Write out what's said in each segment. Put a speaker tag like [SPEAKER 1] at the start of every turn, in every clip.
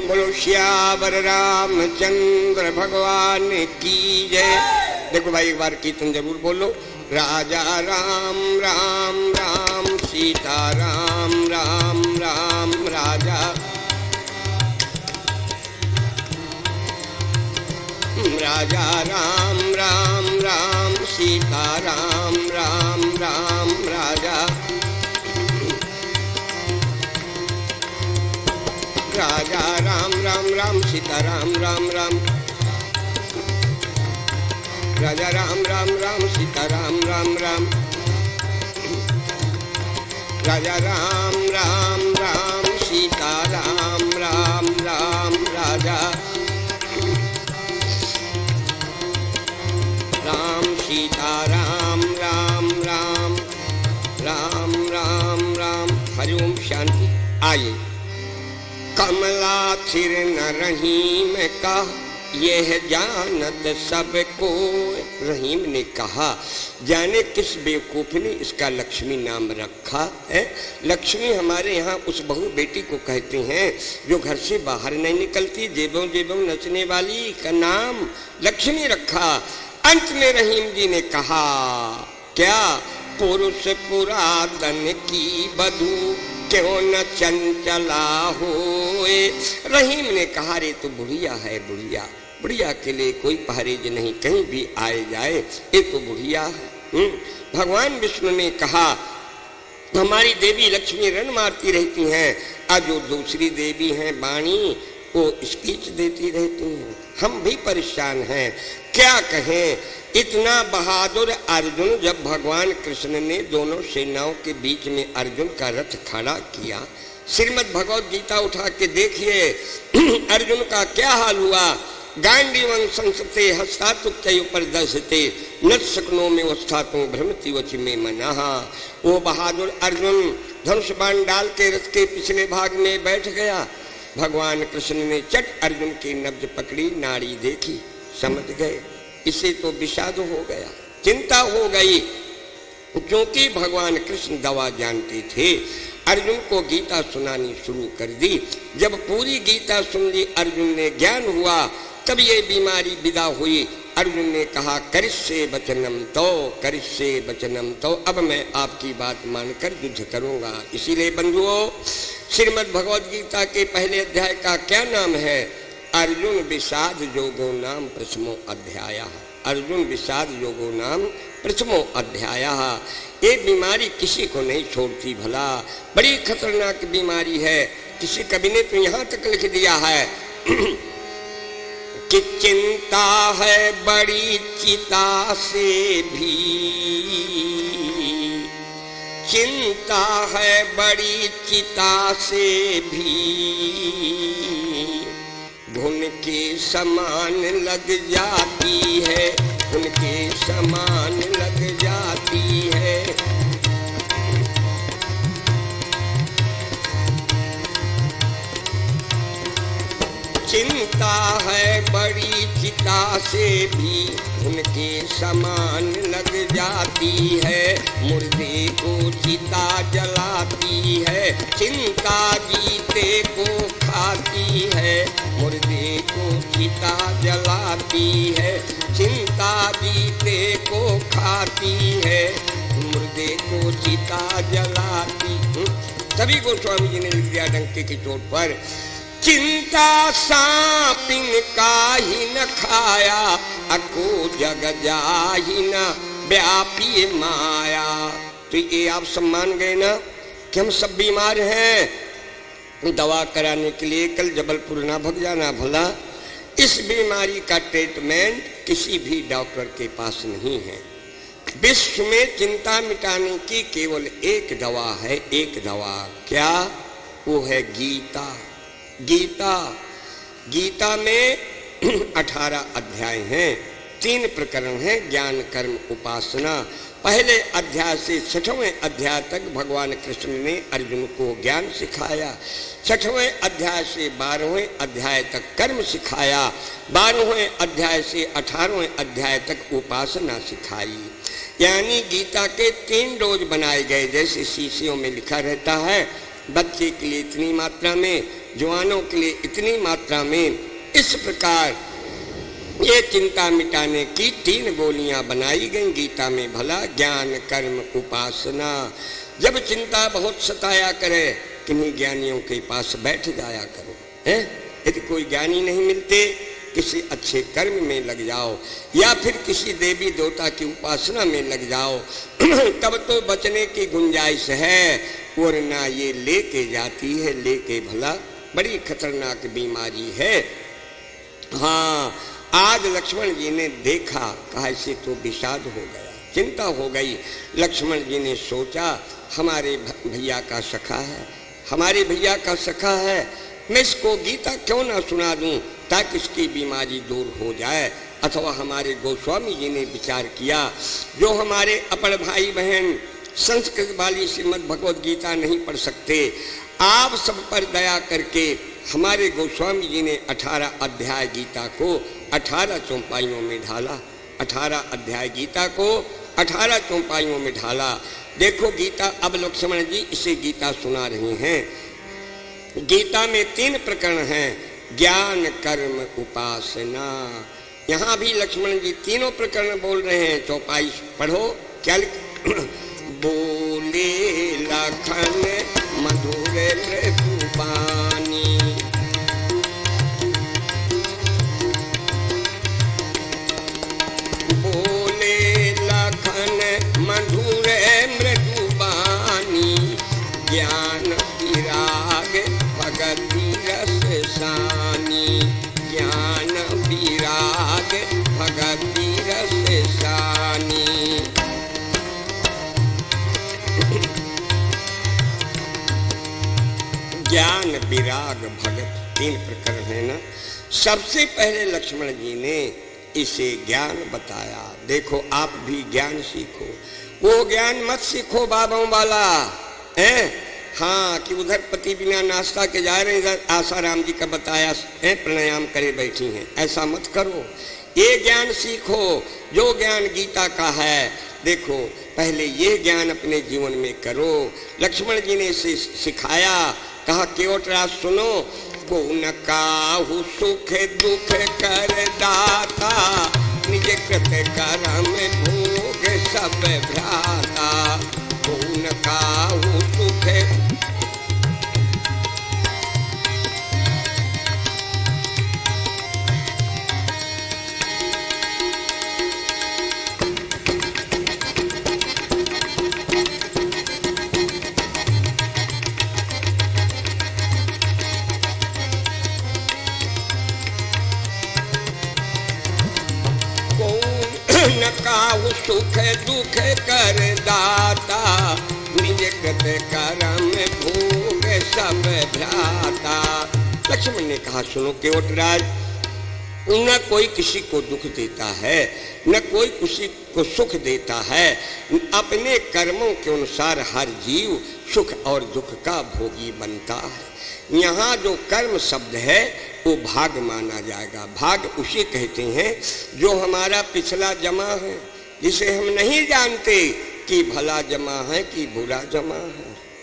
[SPEAKER 1] बोलो श्यावर रामचंद्र भगवान की जय। देखो भाई एक बार कीर्तन जरूर बोलो। राजा राम राम राम सीता राम राम राम राजा राजा राम राम राम सीता राम राम राम राजा राजा राम राम राम सीता राम राम राम राजा राम राम राम सीता राम राम राम राजा राम राम राम सीता राम राम राम राजा राम सीता राम राम राम राम राम राम। हरि ओम शांति। आइए। कमला थिर न रहीम का यह जानत सबको। रहीम ने कहा जाने किस बेवकूफ ने इसका लक्ष्मी नाम रखा है। लक्ष्मी हमारे यहाँ उस बहू बेटी को कहते हैं जो घर से बाहर नहीं निकलती, जेबों जेबों नचने वाली का नाम लक्ष्मी रखा। अंत में रहीम जी ने कहा क्या पुरुष पुरातन की बधू क्यों न चंचला होए। रहीम ने कहा रे तो बुढ़िया है, बुढ़िया बुढ़िया के लिए कोई परहेज नहीं, कहीं भी आए जाए ये तो बुढ़िया है। भगवान विष्णु ने कहा हमारी देवी लक्ष्मी रण मारती रहती हैं और जो दूसरी देवी हैं वाणी वो स्पीच देती रहती हैं, हम भी परेशान हैं। क्या कहें इतना बहादुर अर्जुन। जब भगवान कृष्ण ने दोनों सेनाओं के बीच में अर्जुन का रथ खड़ा किया, श्रीमद् भगवद गीता उठा के देखिए अर्जुन का क्या हाल हुआ। गांडीवं संसते हस्तातुक्तय उपरदशते न शक्नो में अवस्थातों भ्रमति वच में मनाहा। वो बहादुर अर्जुन धनुष बाण डाल के रथ के पिछले भाग में बैठ गया। भगवान कृष्ण ने चट अर्जुन की नब्ज पकड़ी, नाड़ी देखी, समझ गए इसे तो विषाद हो गया, चिंता हो गई। क्योंकि भगवान कृष्ण दवा जानते थे। अर्जुन को गीता सुनानी शुरू कर दी। जब पूरी गीता सुन ली अर्जुन ने, ज्ञान हुआ, तब ये बीमारी विदा हुई। अर्जुन ने कहा करिष्ये वचनम तो, करिष्ये वचनम तो, अब मैं आपकी बात मानकर युद्ध करूंगा। इसीलिए बंधुओं श्रीमद् भगवद गीता के पहले अध्याय का क्या नाम है? अर्जुन विषाद योगो नाम प्रथमो अध्याय। अर्जुन विषाद योगो नाम प्रथमो अध्याय। ये बीमारी किसी को नहीं छोड़ती भला, बड़ी खतरनाक बीमारी है। किसी कवि ने तो यहाँ तक लिख दिया है कि चिंता है बड़ी चिता से भी, चिंता है बड़ी चिता से भी, घुन के समान लग जाती है, घुन के समान लग जाती है। चिंता है बड़ी चिता से भी, उनके समान लग जाती है। मुर्दे को चिता जलाती है, चिंता जीते को खाती है। मुर्दे को चिता जलाती है, चिंता जीते को खाती है। मुर्दे को चिता जलाती। सभी गोस्वामी जी ने लिख दिया डंके की चोट पर। चिंता सांपिन का ही न खाया, अको जग जाहि न व्यापी माया। तो ये आप सब मान गए ना कि हम सब बीमार हैं। दवा कराने के लिए कल जबलपुर ना भग जाना भला। इस बीमारी का ट्रीटमेंट किसी भी डॉक्टर के पास नहीं है। विश्व में चिंता मिटाने की केवल एक दवा है, एक दवा। क्या? वो है गीता। गीता, गीता में 18 अध्याय हैं, 3 प्रकरण हैं, ज्ञान कर्म उपासना। पहले अध्याय से 6वें अध्याय तक भगवान कृष्ण ने अर्जुन को ज्ञान सिखाया। 6वें अध्याय से 12वें अध्याय तक कर्म सिखाया। 12वें अध्याय से 18वें अध्याय तक उपासना सिखाई। यानी गीता के 3 डोज बनाए गए। जैसे शीशियों में लिखा रहता है बच्चे के लिए इतनी मात्रा में, जवानों के लिए इतनी मात्रा में इस प्रकार ये चिंता मिटाने की 3 गोलियां बनाई गई गीता में। भला ज्ञान कर्म उपासना। जब चिंता बहुत सताया करे, किन्हीं ज्ञानियों के पास बैठ जाया करो। यदि कोई ज्ञानी नहीं मिलते, किसी अच्छे कर्म में लग जाओ या फिर किसी देवी देवता की उपासना में लग जाओ, तब तो बचने की गुंजाइश है। वरना ये लेके जाती है, लेके भला बड़ी खतरनाक बीमारी है। हाँ, आज लक्ष्मण जी ने देखा, कहा इसे तो विषाद हो गया, चिंता हो गई। लक्ष्मण जी ने सोचा हमारे भैया का सखा है, हमारे भैया का सखा है, मैं इसको गीता क्यों ना सुना दूं ताकि इसकी बीमारी दूर हो जाए। अथवा हमारे गोस्वामी जी ने विचार किया, जो हमारे अपर भाई बहन संस्कृत वाली श्रीमद् भगवद गीता नहीं पढ़ सकते, आप सब पर दया करके हमारे गोस्वामी जी ने 18 अध्याय गीता को 18 चौपाइयों में ढाला। 18 अध्याय गीता को 18 चौपाइयों में ढाला। देखो गीता, अब लक्ष्मण जी इसे गीता सुना रहे हैं। गीता में 3 प्रकरण हैं, ज्ञान कर्म उपासना। यहाँ भी लक्ष्मण जी तीनों प्रकरण बोल रहे हैं। चौपाई पढ़ो, क्या बोले लखन मधुर मृदुबानी, बोले लखन मधुर मृदुबानी, ज्ञान विराग भगति रस सानी, ज्ञान विराग भगति रस सानी। ज्ञान विराग भगत 3 प्रकरण है ना। सबसे पहले लक्ष्मण जी ने इसे ज्ञान बताया। देखो आप भी ज्ञान सीखो, वो ज्ञान मत सीखो बाबों वाला है। हाँ, कि उधर पति बिना नाश्ता के जा रहे हैं, इधर आसाराम जी का बताया है, प्राणायाम करे बैठी हैं, ऐसा मत करो। ये ज्ञान सीखो जो ज्ञान गीता का है। देखो पहले ये ज्ञान अपने जीवन में करो। लक्ष्मण जी ने इसे सिखाया, कहा केवटराज सुनो, को न काहू सुख दुख कर दाता, निज कृत कर्म भोग सब भ्राता, को न काहू सुख काहू सुख दुख कर दाता, निज कृत कर्म भोग सब भ्राता। लक्ष्मण ने कहा सुनो केवटराज, न कोई किसी को दुख देता है, न कोई किसी को सुख देता है। अपने कर्मों के अनुसार हर जीव सुख और दुख का भोगी बनता है। यहाँ जो कर्म शब्द है वो भाग माना जाएगा। भाग उसे कहते हैं जो हमारा पिछला जमा है, जिसे हम नहीं जानते कि भला जमा है कि बुरा जमा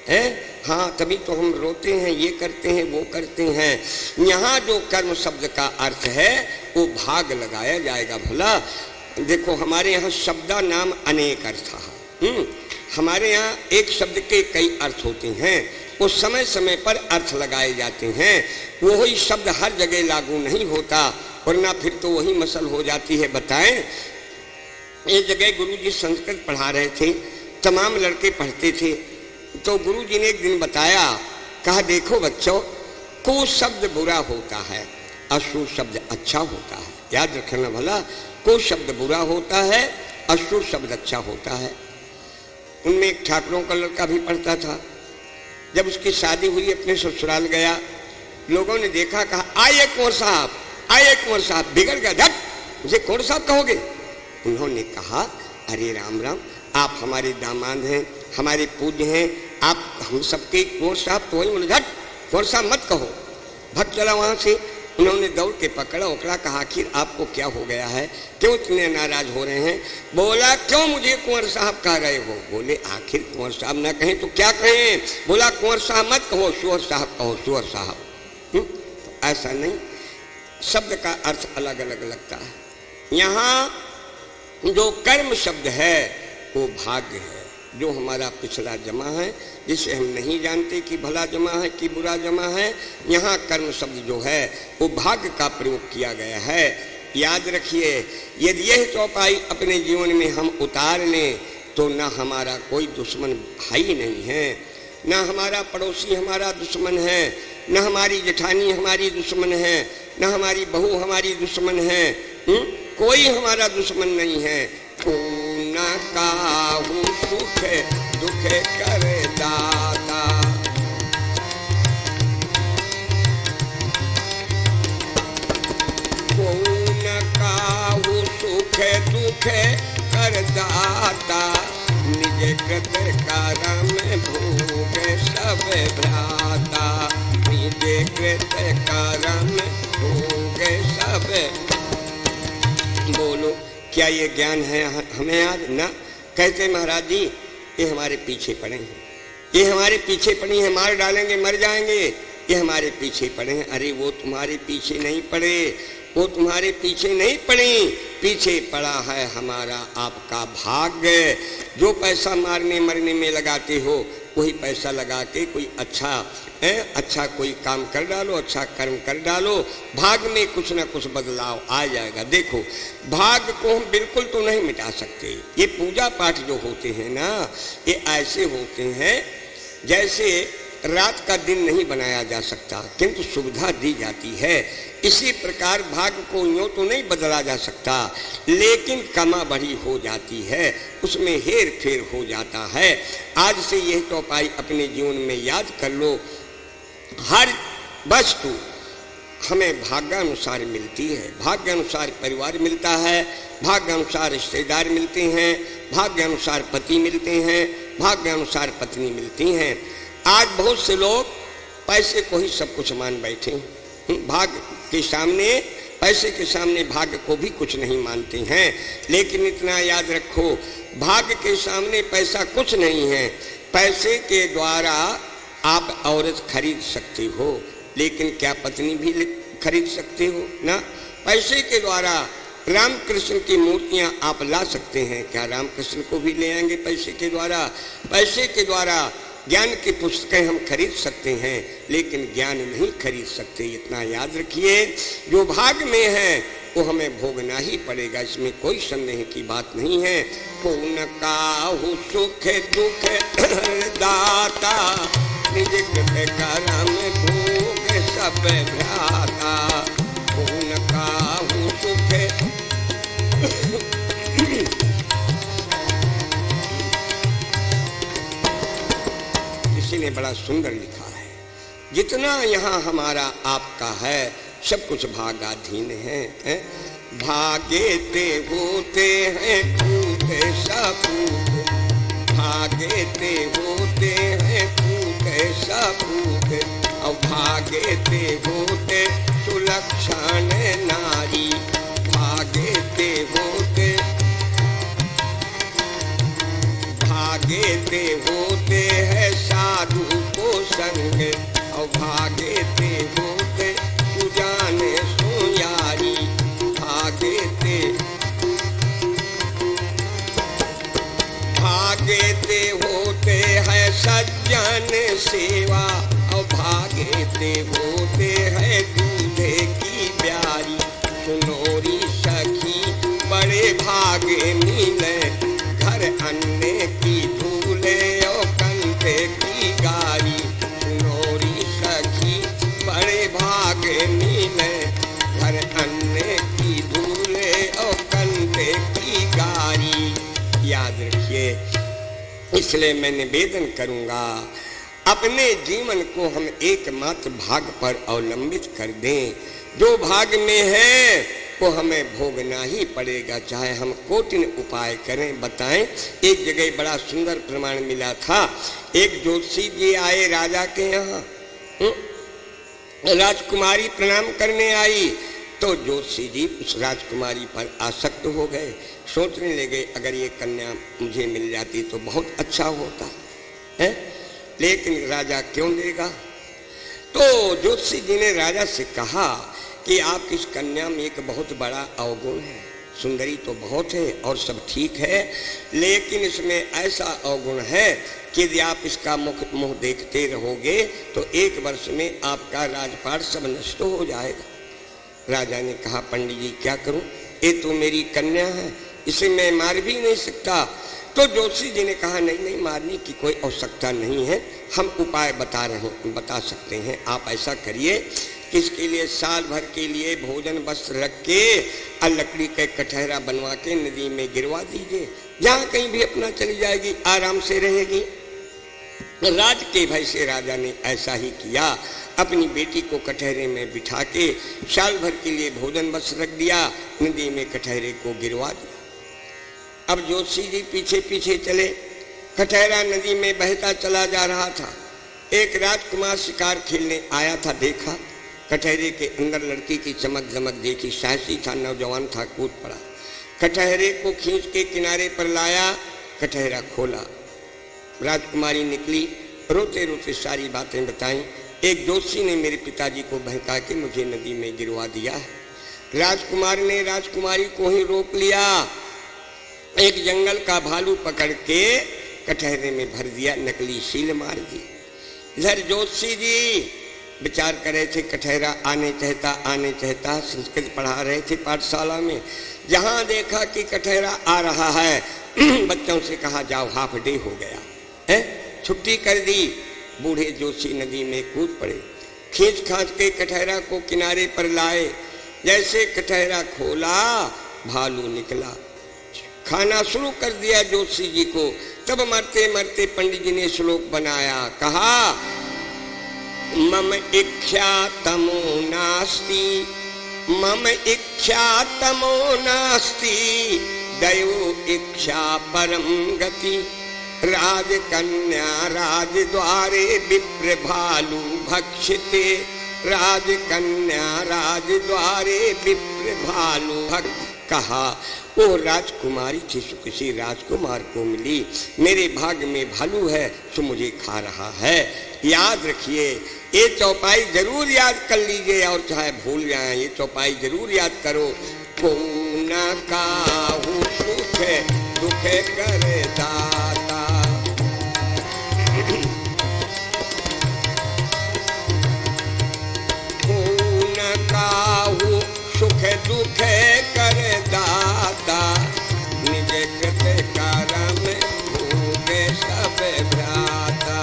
[SPEAKER 1] है। हाँ, तभी तो हम रोते हैं, ये करते हैं, वो करते हैं। यहाँ जो कर्म शब्द का अर्थ है वो भाग लगाया जाएगा। भला देखो हमारे यहाँ शब्दा नाम अनेक अर्थ है। हमारे यहाँ एक शब्द के कई अर्थ होते हैं, वो समय समय पर अर्थ लगाए जाते हैं। वही शब्द हर जगह लागू नहीं होता, वरना फिर तो वही मसल हो जाती है। बताएं, एक जगह गुरुजी संस्कृत पढ़ा रहे थे, तमाम लड़के पढ़ते थे, तो गुरुजी ने एक दिन बताया, कहा देखो बच्चों, को शब्द बुरा होता है, अशुभ शब्द अच्छा होता है। याद रखना भला, को शब्द बुरा होता है, अशुभ शब्द अच्छा होता है। उनमें एक ठाकुरों का लड़का भी पढ़ता था। जब उसकी शादी हुई, अपने ससुराल गया, लोगों ने देखा, कहा आइए कुंवर साहब, आइए कुंवर साहब। बिगड़ गया, धट मुझे कुंवर साहब कहोगे? उन्होंने कहा अरे राम राम, आप हमारे दामाद हैं, हमारे पूज्य हैं, आप हम सबके कुंवर साहब तो वही। बोले झट कुंवर साहब मत कहो, भग चला वहाँ से। उन्होंने दौड़ के पकड़ा ओकड़ा, कहा आखिर आपको क्या हो गया है, क्यों इतने नाराज हो रहे हैं? बोला क्यों मुझे कुंवर साहब कह रहे हो? बोले आखिर कुंवर साहब ना कहें तो क्या कहें? बोला कुंवर साहब मत कहो, सुअर साहब कहो, सुअर साहब। ऐसा नहीं, शब्द का अर्थ अलग अलग लगता है। यहाँ जो कर्म शब्द है वो भाग्य है, जो हमारा पिछला जमा है, जिसे हम नहीं जानते कि भला जमा है कि बुरा जमा है। यहाँ कर्म शब्द जो है वो भाग्य का प्रयोग किया गया है। याद रखिए, यदि यह चौपाई अपने जीवन में हम उतार लें तो न हमारा कोई दुश्मन भाई नहीं है, न हमारा पड़ोसी हमारा दुश्मन है, न हमारी जेठानी हमारी दुश्मन है, न हमारी बहू हमारी दुश्मन है। कोई हमारा दुश्मन नहीं है। न काहू सुख दुख कर दाता, न काहू सुख दुख कर दाता, निज कृत कर्म भोग सब भ्राता, निज कृत कर्म भोग सब। बोलो, क्या ये ज्ञान है हमें आज? ना। कहते महाराज जी ये हमारे पीछे पड़े हैं, ये हमारे पीछे पड़ी हैं, मार डालेंगे मर जाएंगे, ये हमारे पीछे पड़े हैं। अरे वो तुम्हारे पीछे नहीं पड़े, वो तुम्हारे पीछे नहीं पड़ी, पीछे पड़ा है हमारा आपका भाग्य। जो पैसा मारने मरने में लगाते हो वही पैसा लगा के कोई अच्छा कोई काम कर डालो, अच्छा कर्म कर डालो, भाग में कुछ ना कुछ बदलाव आ जाएगा। देखो, भाग को हम बिल्कुल तो नहीं मिटा सकते। ये पूजा पाठ जो होते हैं ना, ये ऐसे होते हैं जैसे रात का दिन नहीं बनाया जा सकता किंतु सुविधा दी जाती है। इसी प्रकार भाग्य को यूँ तो नहीं बदला जा सकता, लेकिन कमा बढ़ी हो जाती है, उसमें हेर फेर हो जाता है। आज से यह चौपाई अपने जीवन में याद कर लो। हर वस्तु हमें भाग्यानुसार मिलती है, भाग्यानुसार परिवार मिलता है, भाग्यानुसार रिश्तेदार मिलते हैं, भाग्यानुसार पति मिलते हैं, भाग्यानुसार पत्नी मिलती हैं। आज बहुत से लोग पैसे को ही सब कुछ मान बैठे हैं, भाग्य के सामने, पैसे के सामने भाग्य को भी कुछ नहीं मानते हैं। लेकिन इतना याद रखो, भाग्य के सामने पैसा कुछ नहीं है। पैसे के द्वारा आप औरत खरीद सकते हो, लेकिन क्या पत्नी भी खरीद सकते हो? ना। पैसे के द्वारा राम कृष्ण की मूर्तियां आप ला सकते हैं, क्या राम कृष्ण को भी ले आएंगे पैसे के द्वारा? पैसे के द्वारा ज्ञान की पुस्तकें हम खरीद सकते हैं, लेकिन ज्ञान नहीं खरीद सकते। इतना याद रखिए, जो भाग में है वो हमें भोगना ही पड़ेगा, इसमें कोई संदेह की बात नहीं है। कौन काहू सुख दुख दाता, निज कृत कर्म भोग सब भ्राता, कौन काहू सुख। किसी ने बड़ा सुंदर लिखा है, जितना यहाँ हमारा आपका है सब कुछ भागाधीन है। भागे ते होते हैं कूटे सपूत, भागे ते होते हैं कूटे सपूत, और भागे ते होते सुलक्षण नारी, भागे ते होते, भागे ते होते हैं साधु को संग, और भागे ते होते सुजाने सुयारी, भागे ते, भागे ते होते हैं सज्जन सेवा, और भागे ते होते हैं दूल्हे की प्यारी। सुनोरी सखी बड़े भागे मिले, घर अन्य की धूले और कंधे की गारी। सुनोरी सखी बड़े भागे मिले, घर अन्य की धूले और कंधे की गारी। याद रखिए, इसलिए मैं निवेदन करूंगा, अपने जीवन को हम एकमात्र भाग पर अवलंबित कर दें। जो भाग में है वो हमें भोगना ही पड़ेगा, चाहे हम कोटिन उपाय करें। बताएं, एक जगह बड़ा सुंदर प्रमाण मिला था। एक ज्योतिषी जी आए राजा के यहाँ, राजकुमारी प्रणाम करने आई, तो ज्योतिषी जी उस राजकुमारी पर आसक्त हो गए। सोचने लगे अगर ये कन्या मुझे मिल जाती तो बहुत अच्छा होता है, लेकिन राजा क्यों देगा? तो ज्योतिषी जी ने राजा से कहा कि आपकी इस कन्या में एक बहुत बड़ा अवगुण है। सुंदरी तो बहुत है और सब ठीक है, लेकिन इसमें ऐसा अवगुण है कि यदि आप इसका मुंह देखते रहोगे तो 1 वर्ष में आपका राजपाट सब नष्ट हो जाएगा। राजा ने कहा पंडित जी क्या करूं, ये तो मेरी कन्या है, इसे मैं मार भी नहीं सकता। तो ज्योतिषी जी ने कहा नहीं नहीं, मारने की कोई आवश्यकता नहीं है, हम उपाय बता सकते हैं। आप ऐसा करिए कि इसके लिए साल भर के लिए भोजन वस्त्र रख के और लकड़ी का कटहरा बनवा के नदी में गिरवा दीजिए, जहाँ कहीं भी अपना चली जाएगी, आराम से रहेगी। राज के भय से राजा ने ऐसा ही किया, अपनी बेटी को कटहरे में बिठा के साल भर के लिए भोजन वस्त्र रख दिया, नदी में कटहरे को गिरवा दिया। अब ज्योतिषी जी पीछे पीछे चले, कटहरा नदी में बहता चला जा रहा था। एक राजकुमार शिकार खेलने आया था, देखा कटहरे के अंदर लड़की की चमक दमक देखी, साहसी था, नौजवान था, कूद पड़ा, कटहरे को खींच के किनारे पर लाया, कटहरा खोला, राजकुमारी निकली, रोते रोते सारी बातें बताई। एक ज्योतिषी ने मेरे पिताजी को बहका के मुझे नदी में गिरवा दिया है। राजकुमार ने राजकुमारी को ही रोक लिया, एक जंगल का भालू पकड़ के कटहरे में भर दिया, नकली सील मार दी। इधर ज्योतिषी जी विचार कर रहे थे, कटहरा आने चाहता, संस्कृत पढ़ा रहे थे पाठशाला में। जहाँ देखा कि कटहरा आ रहा है, बच्चों से कहा जाओ हाफ डे हो गया है, छुट्टी कर दी। बूढ़े जोशी नदी में कूद पड़े, खींच खांच के कटहरा को किनारे पर लाए। जैसे कटहरा खोला, भालू निकला, खाना शुरू कर दिया जोशी जी को। तब मरते मरते पंडित जी ने श्लोक बनाया, कहा मम इच्छा तमो नास्ति, मम इच्छा तमो नास्ति, दयो इच्छा परम गति, राजकन्या राजद्वारे विप्र भालू भक्षिते, राजकन्या राजद्वारे विप्र भालू भक्षिते। कहा वो राजकुमारी थी, किसी राजकुमार को मिली, मेरे भाग्य में भालू है तो मुझे खा रहा है। याद रखिए, ये चौपाई जरूर याद कर लीजिए, और चाहे भूल जाए ये चौपाई जरूर याद करो। को न काहू सुख दुख करे दाता, को न काहू सुख दुख कर दाता, निज कृत कर्म भोगे सब भ्राता,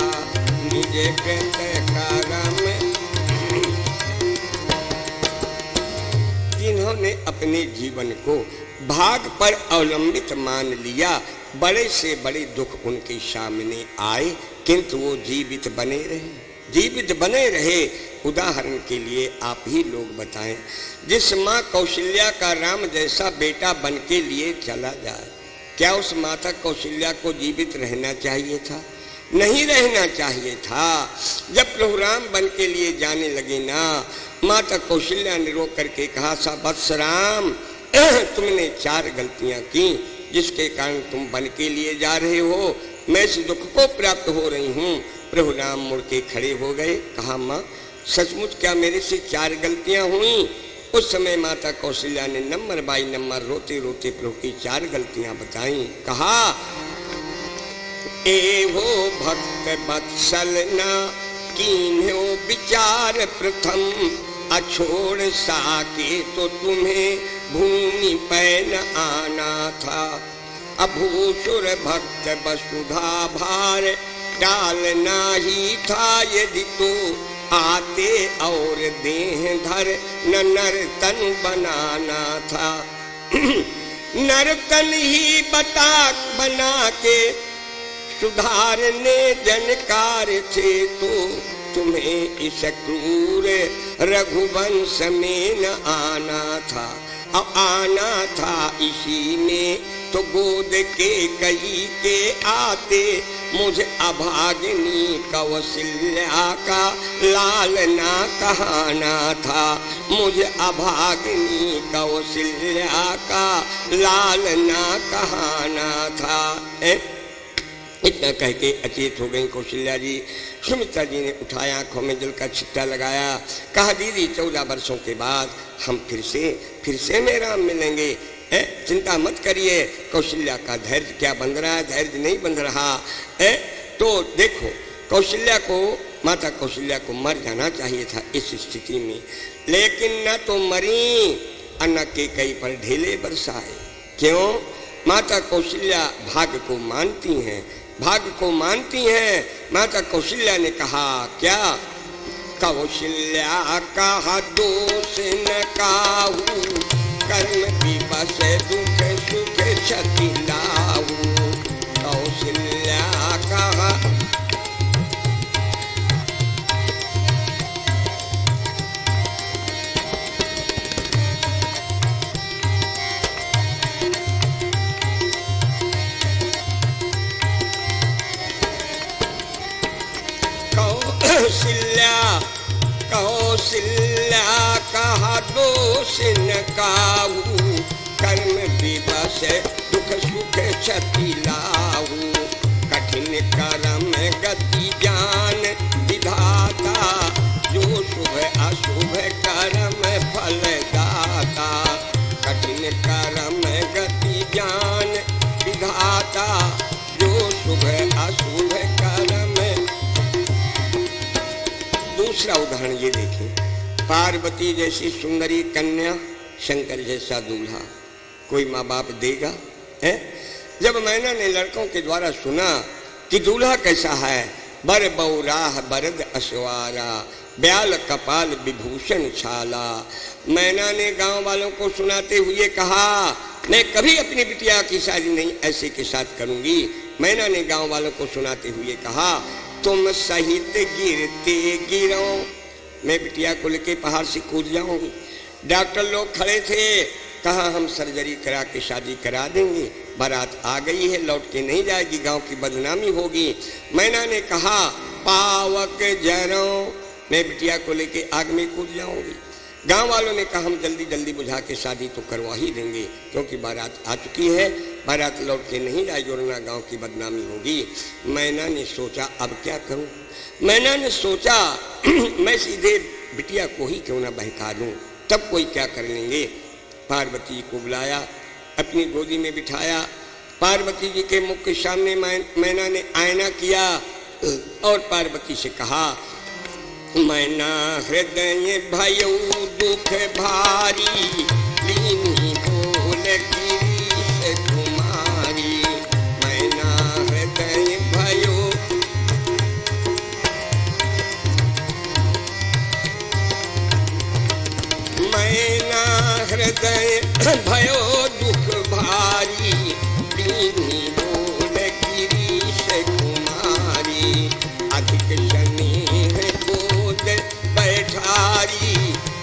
[SPEAKER 1] निज कृत कर्म। जिन्होंने अपने जीवन को भाग पर अवलंबित मान लिया, बड़े से बड़े दुख उनके सामने आए, किंतु वो जीवित बने रहे। उदाहरण के लिए आप ही लोग बताएं, जिस माँ कौशल्या का राम जैसा बेटा बन के लिए चला जाए, क्या उस माता कौशल्या को जीवित रहना चाहिए था? नहीं रहना चाहिए था। जब प्रभु राम बन के लिए जाने लगे ना, माता कौशल्या ने रो करके कहा, सा वत्स राम, तुमने 4 गलतियां की, जिसके कारण तुम बन के लिए जा रहे हो, मैं इस दुख को प्राप्त हो रही हूँ। प्रभु राम मुड़ के खड़े हो गए, कहा माँ सचमुच क्या मेरे से 4 गलतियां हुई? उस समय माता कौशल्या ने नंबर बाई नंबर रोते रोते प्रभु की 4 गलतियां बताई। कहा, एवो भक्त वत्सल न कीन्हो विचार प्रथम, अछोड़ साके तो तुम्हें भूमि पे न आना था, अभूसुर भक्त वसुधा भार डालना ही था, यदि तो आते और देह धर न नर्तन बनाना था। नर्तन ही बना के सुधारने जनकार थे, तो तुम्हें इस क्रूर रघुवंश में न आना था। अब आना था इसी में तो गोद के कई के आते, मुझे अभागिनी कौशल्या का लालना कहाना था, मुझे अभागिनी कौशल्या का लालना कहाना था। इतना कह के अचेत हो गई कौशल्या जी। सुमित्रा जी ने उठाया, आंखों में जल का छिट्टा लगाया, कहा दीदी 14 वर्षों के बाद हम फिर से में राम मिलेंगे, चिंता मत करिए। कौशल्या का धैर्य क्या बंध रहा है, धैर्य नहीं बंध रहा है। तो देखो कौशल्या को, माता कौशल्या को मर जाना चाहिए था इस स्थिति में, लेकिन न तो मरी और न कैकेयी पर ढेले बरसाए। क्यों? माता कौशल्या भाग्य को मानती हैं, भाग्य को मानती हैं। माता कौशल्या ने कहा क्या? कौशल्या कहा दोष न काहू, कर्म विवश दुख सुख क्षति लाऊ। कौशल्या कहा कौशल्या कहा दोष न काहू, कर्म विवश दुख सुख क्षति लाऊ। कठिन कर्म गति ज्ञान विधाता, जो शुभ अशुभ कर्म फल दाता। कठिन कर्म गति ज्ञान विधाता, जो शुभ अशुभ कर्म। दूसरा उदाहरण ये देखें, पार्वती जैसी सुंदरी कन्या, शंकर जैसा दूल्हा, कोई माँ बाप देगा है? जब मैना ने लड़कों के द्वारा सुना कि दूल्हा कैसा है, बर बौराह बरद अश्वारा, ब्याल कपाल विभूषण छाला। मैना ने गांव वालों को सुनाते हुए कहा मैं कभी अपनी बिटिया की शादी नहीं ऐसे के साथ करूंगी। मैना ने गांव वालों को सुनाते हुए कहा तुम सहित गिरते गिरो, मैं बिटिया को लेके पहाड़ से कूद जाऊंगी। डॉक्टर लोग खड़े थे, कहा हम सर्जरी करा के शादी करा देंगे, बारात आ गई है, लौट के नहीं जाएगी, गांव की बदनामी होगी। मैना ने कहा पावक जरो, मैं बिटिया को लेके आग में कूद जाऊंगी। गांव वालों ने कहा हम जल्दी जल्दी बुझा के शादी तो करवा ही देंगे, क्योंकि बारात आ चुकी है, बारात लौट के नहीं जाएगी वरना गांव की बदनामी होगी। मैना ने सोचा अब क्या करूं। मैना ने सोचा मैं सीधे बिटिया को ही क्यों ना बहका दूं, तब कोई क्या कर लेंगे। पार्वती जी को बुलाया, अपनी गोदी में बिठाया, पार्वती जी के मुख के सामने मैना ने आईना किया और पार्वती से कहा मैना हृदय भयो दुख भारी, लीनी बोल गिरीश कुमारी। मैना हृदय भयो, मैना हृदय भयो दुख भारी, लीनी बोल गिरीश कुमारी। अधिक शनि बैठारी,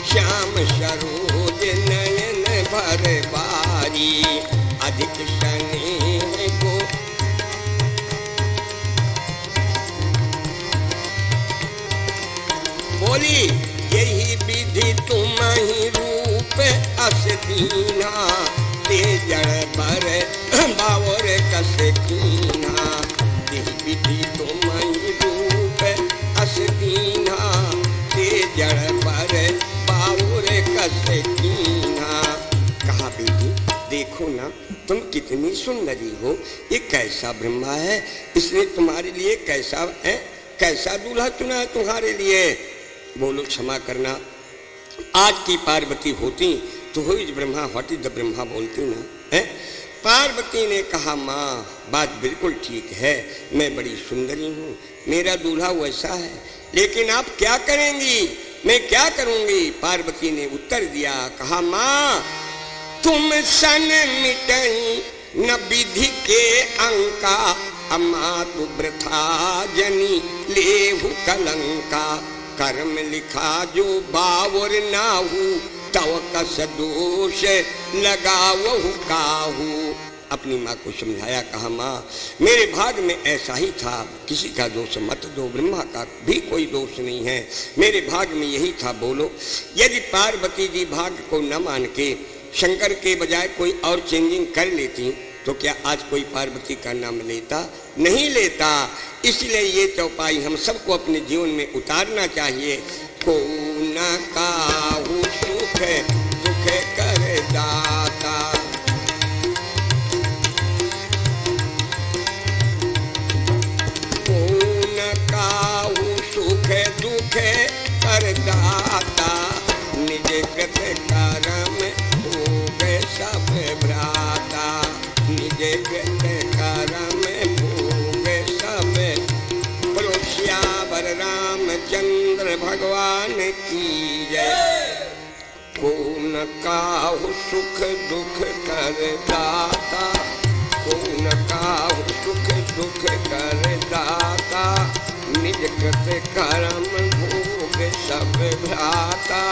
[SPEAKER 1] श्याम सरोज नयन भर बारी। अधिक शनि को बोली यही विधि तुम ही रूप अस दीना, ते जड़ पर बावर कस कीना। यही विधि तुम ही रूप अस दीना, जड़ पर बाउर कसे कीना। कहा बेटी देखो ना तुम कितनी सुंदरी हो, ये कैसा ब्रह्मा है, इसने तुम्हारे लिए कैसा दूल्हा चुना है तुम्हारे लिए। बोलो क्षमा करना, आज की पार्वती होती तो हुई Brahma, what is the Brahma बोलती ना है। पार्वती ने कहा माँ बात बिल्कुल ठीक है, मैं बड़ी सुंदरी हूँ, मेरा दूल्हा वैसा है, लेकिन आप क्या करेंगी, मैं क्या करूंगी। पार्वती ने उत्तर दिया, कहा माँ तुम सन मिटई न विधि के अंका, अम्मा तु वृथा जनी लेहु कलंका। कर्म लिखा जो बावर नाहू, तव कस दोष लगावहु काहू। अपनी माँ को समझाया, कहा माँ मेरे भाग में ऐसा ही था, किसी का दोष मत दो, ब्रह्मा का भी कोई दोष नहीं है, मेरे भाग में यही था। बोलो यदि पार्वती जी भाग्य को न मान के शंकर के बजाय कोई और चेंजिंग कर लेती तो क्या आज कोई पार्वती का नाम लेता? नहीं लेता। इसलिए ये चौपाई हम सबको अपने जीवन में उतारना चाहिए। को न काहू सुख दुख कर दाता, को न काहू सुख दुख कर दाता, निज कृत कर्म भोग सब भ्राता, निज कृत कर्म भोग सब। बोलो श्यावर रामचंद्र भगवान की जय। को न काहू सुख दुख कर दाता, को न काहू सुख दुख कर दाता, निज कृत कर्म भोग सब भ्राता,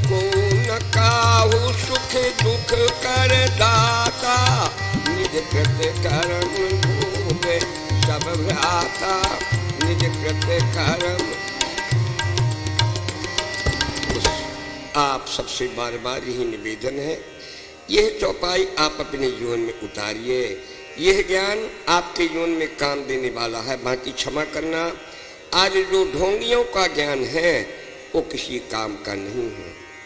[SPEAKER 1] को न काहू सुख दुख कर दाता, निज कृत कर्म भोग सब भ्राता, निज कृत कर्म। आप सबसे बार बार यही निवेदन है, यह चौपाई आप अपने जीवन में उतारिए। यह ज्ञान आपके जीवन में काम देने वाला है। बाकी क्षमा करना, आज जो ढोंगियों का ज्ञान है वो किसी काम का नहीं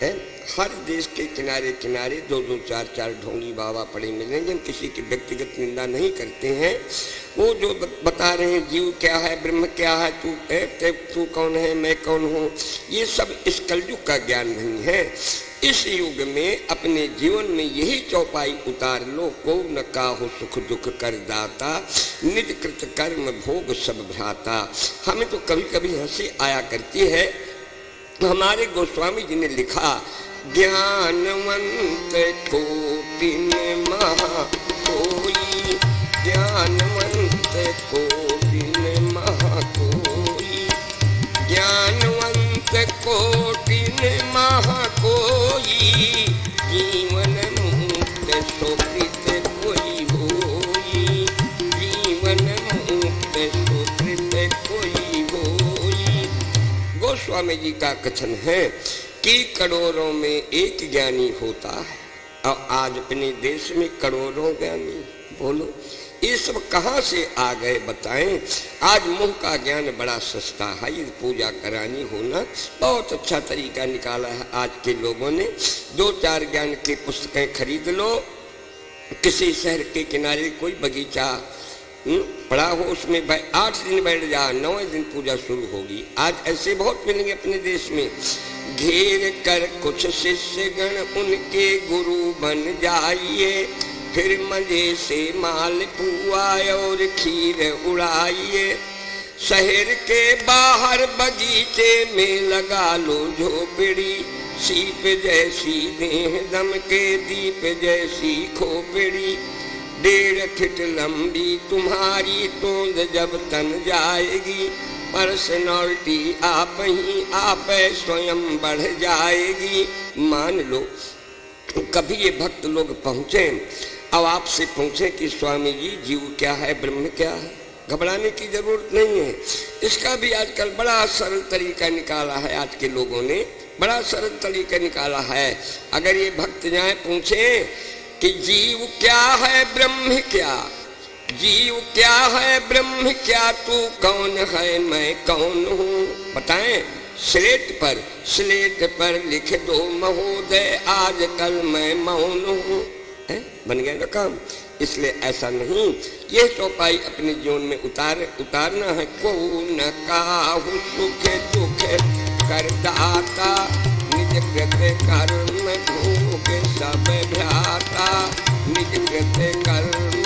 [SPEAKER 1] है। हर देश के किनारे किनारे दो दो चार चार ढोंगी बाबा पड़े मिलेंगे। हम किसी की व्यक्तिगत निंदा नहीं करते हैं। वो जो बता रहे हैं जीव क्या है, ब्रह्म क्या है, तू कौन है, मैं कौन हूँ, ये सब इस कलयुग का ज्ञान नहीं है। इस युग में अपने जीवन में यही चौपाई उतार लो। को न काहू सुख दुख कर दाता, निज कृत कर्म भोग सब भ्राता। हमें तो कभी कभी हंसी आया करती है। हमारे गोस्वामी जी ने लिखा, ज्ञानवंत कोटिन महा कोई, ज्ञानवंत कोटिन महा कोई, ज्ञानवंत कोटिन महा कोई, जीवन मुक्त सुकृत कोई होई, जीवन मुक्त सुकृत कोई होई। गोस्वामी जी का कथन है कि करोड़ों में एक ज्ञानी होता है और आज अपने देश में करोड़ों ज्ञानी। बोलो ये सब कहाँ से आ गए बताएं। आज मुंह का ज्ञान बड़ा सस्ता है। ये पूजा करानी होना बहुत अच्छा तरीका निकाला है आज के लोगों ने। दो चार ज्ञान की पुस्तकें खरीद लो, किसी शहर के किनारे कोई बगीचा पड़ा हो, उसमें 8 दिन बैठ जा, 9वें दिन पूजा शुरू होगी। आज ऐसे बहुत मिलेंगे अपने देश में। घेर कर कुछ शिष्य गण उनके गुरु बन जाइए, फिर मजे से माल पुआ और खीर उड़ाइए। शहर के बाहर बगीचे में लगा लो झोपड़ी, सीप जैसी देह दम के दीप जैसी खोपड़ी। 1.5 फीट लंबी तुम्हारी तोंद जब तन जाएगी, पर्सनालिटी आप ही आप स्वयं बढ़ जाएगी। मान लो कभी ये भक्त लोग पहुँचे, अब आपसे पूछे कि स्वामी जी जीव क्या है, ब्रह्म क्या है, घबराने की जरूरत नहीं है। इसका भी आजकल बड़ा सरल तरीका निकाला है। आज के लोगों ने बड़ा सरल तरीका निकाला है। अगर ये भक्त जाए पूछे कि जीव क्या है, ब्रह्म क्या, जीव क्या है, ब्रह्म क्या, तू कौन है, मैं कौन हूँ, बताएं। स्लेट पर लिख दो महोदय, आजकल मैं मौन हूँ। बन गया ना काम। इसलिए ऐसा नहीं, ये चौपाई अपने जीवन में उतारना है। को न काहू सुख दुख कर दाता, निज कृत कर्म भोग सब भ्राता, निज कृत कर्म।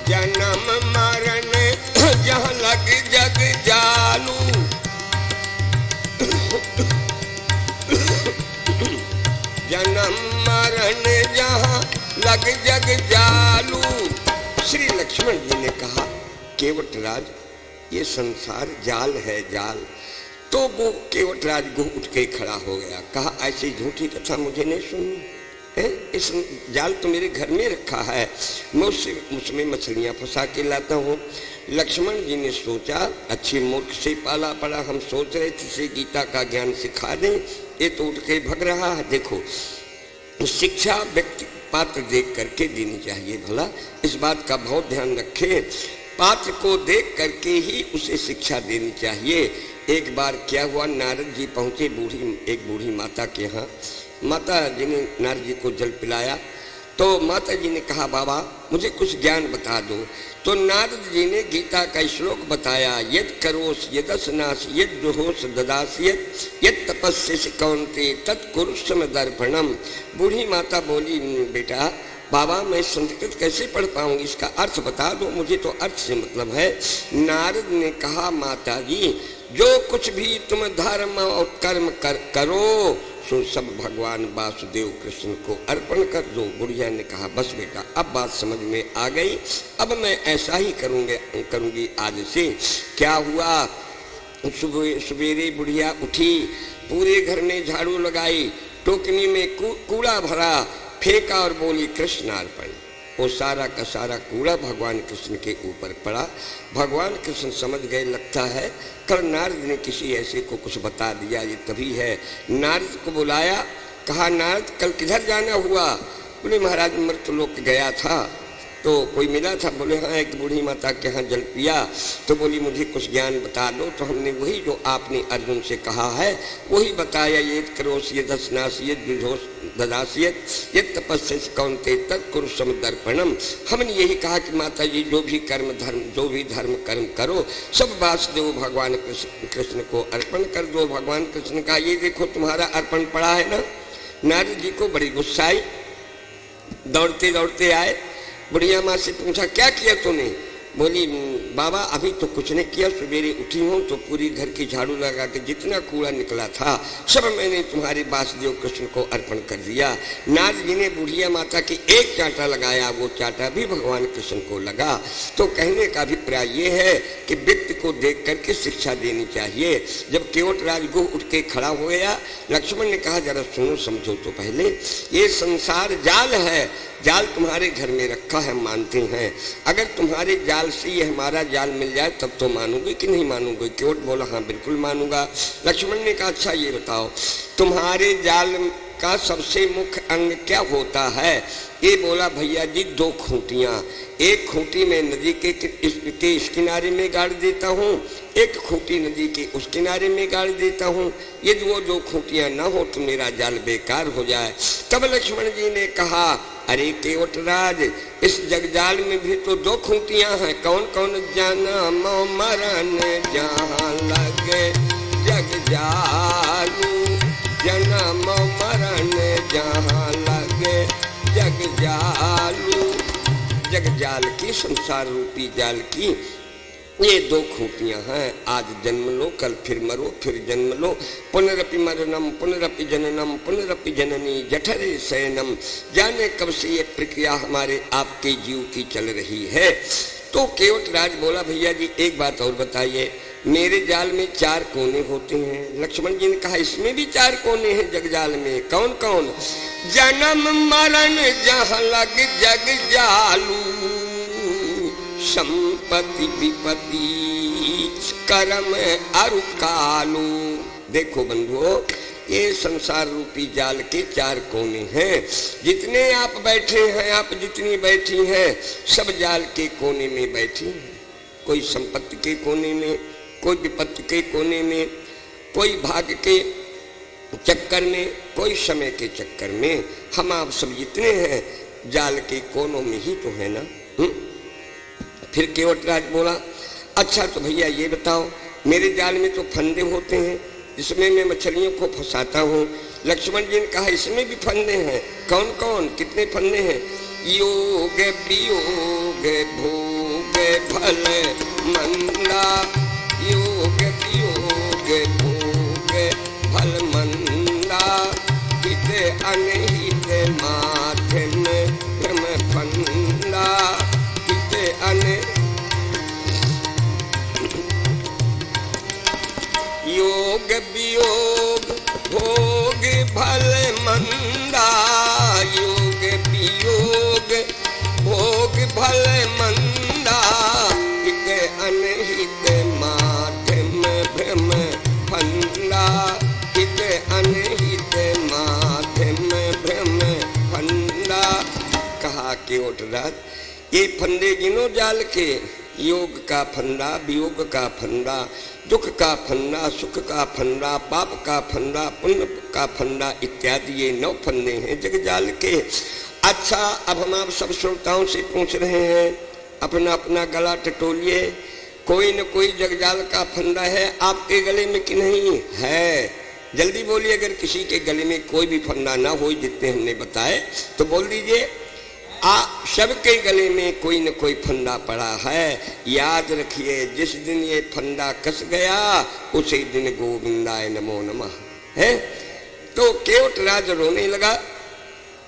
[SPEAKER 1] जन्म मरण जहाँ लग जग जालू, जन्म मरण जहाँ लग जग जालू। श्री लक्ष्मण जी ने कहा, केवटराज ये संसार जाल है, जाल। तो वो केवटराज गो उठ के खड़ा हो गया। कहा ऐसी झूठी कथा मुझे नहीं सुननी है। इस जाल तो मेरे घर में रखा है, मैं उसमें मछलियाँ फंसा के लाता हूँ। लक्ष्मण जी ने सोचा, अच्छी मूर्ख से पाला पड़ा, हम सोच रहे थे गीता का ज्ञान सिखा दें, ये तो उठ के भग रहा है। देखो शिक्षा व्यक्ति पात्र देख करके देनी चाहिए। भला इस बात का बहुत ध्यान रखें, पात्र को देख करके ही उसे शिक्षा देनी चाहिए। एक बार क्या हुआ, नारद जी पहुँचे एक बूढ़ी माता के यहाँ। माता जी ने नारद जी को जल पिलाया तो माता जी ने कहा, बाबा मुझे कुछ ज्ञान बता दो। तो नारद जी ने गीता का श्लोक बताया, यद करोस यदसनास यद जुहोस ददासियत यद तपस्या कौन्ते तत्कुरुष्म दर्पणम। बूढ़ी माता बोली, बेटा बाबा मैं संस्कृत कैसे पढ़ पाऊंगी, इसका अर्थ बता दो, मुझे तो अर्थ से मतलब है। नारद ने कहा, माता जी जो कुछ भी तुम धर्म और कर्म करो सो सब भगवान वासुदेव कृष्ण को अर्पण कर दो। बुढ़िया ने कहा, बस बेटा अब बात समझ में आ गई, अब मैं ऐसा ही करूंगी आज से। क्या हुआ, सवेरे बुढ़िया उठी, पूरे घर में झाड़ू लगाई, टोकनी में कूड़ा भरा, फेंका और बोली कृष्णार्पण। वो सारा का सारा कूड़ा भगवान कृष्ण के ऊपर पड़ा। भगवान कृष्ण समझ गए, लगता है कल नारद ने किसी ऐसे को कुछ बता दिया, ये तभी है। नारद को बुलाया, कहा, नारद कल किधर जाना हुआ? बोले महाराज मृतलोक गया था। तो कोई मिला था? बोले हाँ, एक बूढ़ी माता के यहाँ जल पिया। तो बोली मुझे कुछ ज्ञान बता दो। तो हमने वही जो आपने अर्जुन से कहा है वही बताया, ये करोस ये दसनास ये जुझोस ददासियत ये तपस्या कौन्ते तत्कुरुष्म दर्पणम। हमने यही कहा कि माता जी जो भी धर्म कर्म करो सब वासुदेव भगवान कृष्ण को अर्पण कर दो। भगवान कृष्ण का ये देखो तुम्हारा अर्पण पड़ा है ना। नारद जी को बड़ी गुस्सा आई, दौड़ते दौड़ते आए, बुढ़िया माँ से पूछा, क्या किया तूने? बोली, बाबा अभी तो कुछ नहीं किया, सवेरे उठी हूँ तो पूरी घर की झाड़ू लगा के जितना कूड़ा निकला था सब मैंने तुम्हारे वासुदेव कृष्ण को अर्पण कर दिया। नारद जी ने बुढ़िया माता की एक चांटा लगाया, वो चांटा भी भगवान कृष्ण को लगा। तो कहने का अभिप्राय ये है कि व्यक्ति को देख करके शिक्षा देनी चाहिए। जब केवट राजगुह उठ के खड़ा हो गया, लक्ष्मण ने कहा, जरा सुनो समझो तो पहले, ये संसार जाल है, जाल तुम्हारे घर में रखा है, मानते हैं। अगर तुम्हारे जाल से ये हमारा जाल मिल जाए तब तो मानोगे कि नहीं मानोगे? केवट बोला, हाँ बिल्कुल मानूंगा। लक्ष्मण ने कहा, अच्छा ये बताओ तुम्हारे जाल का सबसे मुख्य अंग क्या होता है? ये बोला, भैया जी दो खूंटियाँ, एक खूंटी मैं नदी के इस किनारे में गाड़ देता हूँ, एक खूंटी नदी के उस किनारे में गाड़ देता हूँ। यदि वो दो खूंटियाँ ना हो तो मेरा जाल बेकार हो जाए। तब लक्ष्मण जी ने कहा, अरे केवटराज, इस जगजाल में भी तो दो खूंटियाँ हैं, कौन कौन? जन्म मरण जहाँ लगे जगजालू, जन्म मरण जहाँ लगे जगजालू। जगजाल की, संसार रूपी जाल की ये दो खूंटियाँ हैं। आज जन्म लो, कल फिर मरो, फिर जन्म लो। पुनरपि मरणम पुनरपि जननम पुनरपि जननी जठरे शयनम। जाने कब से ये प्रक्रिया हमारे आपके जीव की चल रही है। तो केवटराज बोला, भैया जी एक बात और बताइए, मेरे जाल में 4 कोने होते हैं। लक्ष्मण जी ने कहा, इसमें भी 4 कोने हैं जगजाल में, कौन कौन? जन्म मरण जहाँ लग जगजालू, संपत्ति विपत्ति कर्म अरु कालू। देखो बंधुओं, ये संसार रूपी जाल के 4 कोने हैं। जितने आप बैठे हैं, आप जितनी बैठी हैं, सब जाल के कोने में बैठी हैं। कोई संपत्ति के कोने में, कोई विपत्ति के कोने में, कोई भाग के चक्कर में, कोई समय के चक्कर में। हम आप सब जितने हैं जाल के कोनों में ही तो है ना। फिर केवटराज बोला, अच्छा तो भैया ये बताओ, मेरे जाल में तो फंदे होते हैं, इसमें मैं मछलियों को फंसाता हूँ। लक्ष्मण जी ने कहा, इसमें भी फंदे हैं, कौन कौन? कितने फंदे हैं? योग वियोग भोग भल मंदा, योग वियोग भोग भल मंदा, हित अनहित माथे में भ्रम फंदा, हित अन योग वियोग भोग भल मंदा, योग वियोग भोग भल मंदा, हित अनहित माथे में भ्रम फंदा, हित अनहित माथे में भ्रम केवटराज, ये फंदे गिनो जाल के, योग का फंदा, वियोग का फंदा, दुख का फंदा, सुख का फंदा, पाप का फंदा, पुण्य का फंदा इत्यादि ये 9 फंदे हैं जगजाल के। अच्छा, अब हम आप सब श्रोताओं से पूछ रहे हैं, अपना अपना गला टटोलिए, कोई न कोई जगजाल का फंदा है आपके गले में कि नहीं है? जल्दी बोलिए, अगर किसी के गले में कोई भी फंदा ना हो जितने हमने बताए तो बोल दीजिए। सबके गले में कोई न कोई फंदा पड़ा है। याद रखिए, जिस दिन ये फंदा कस गया उसी दिन गोविंदाय नमो नमः है। तो केवटराज रोने लगा,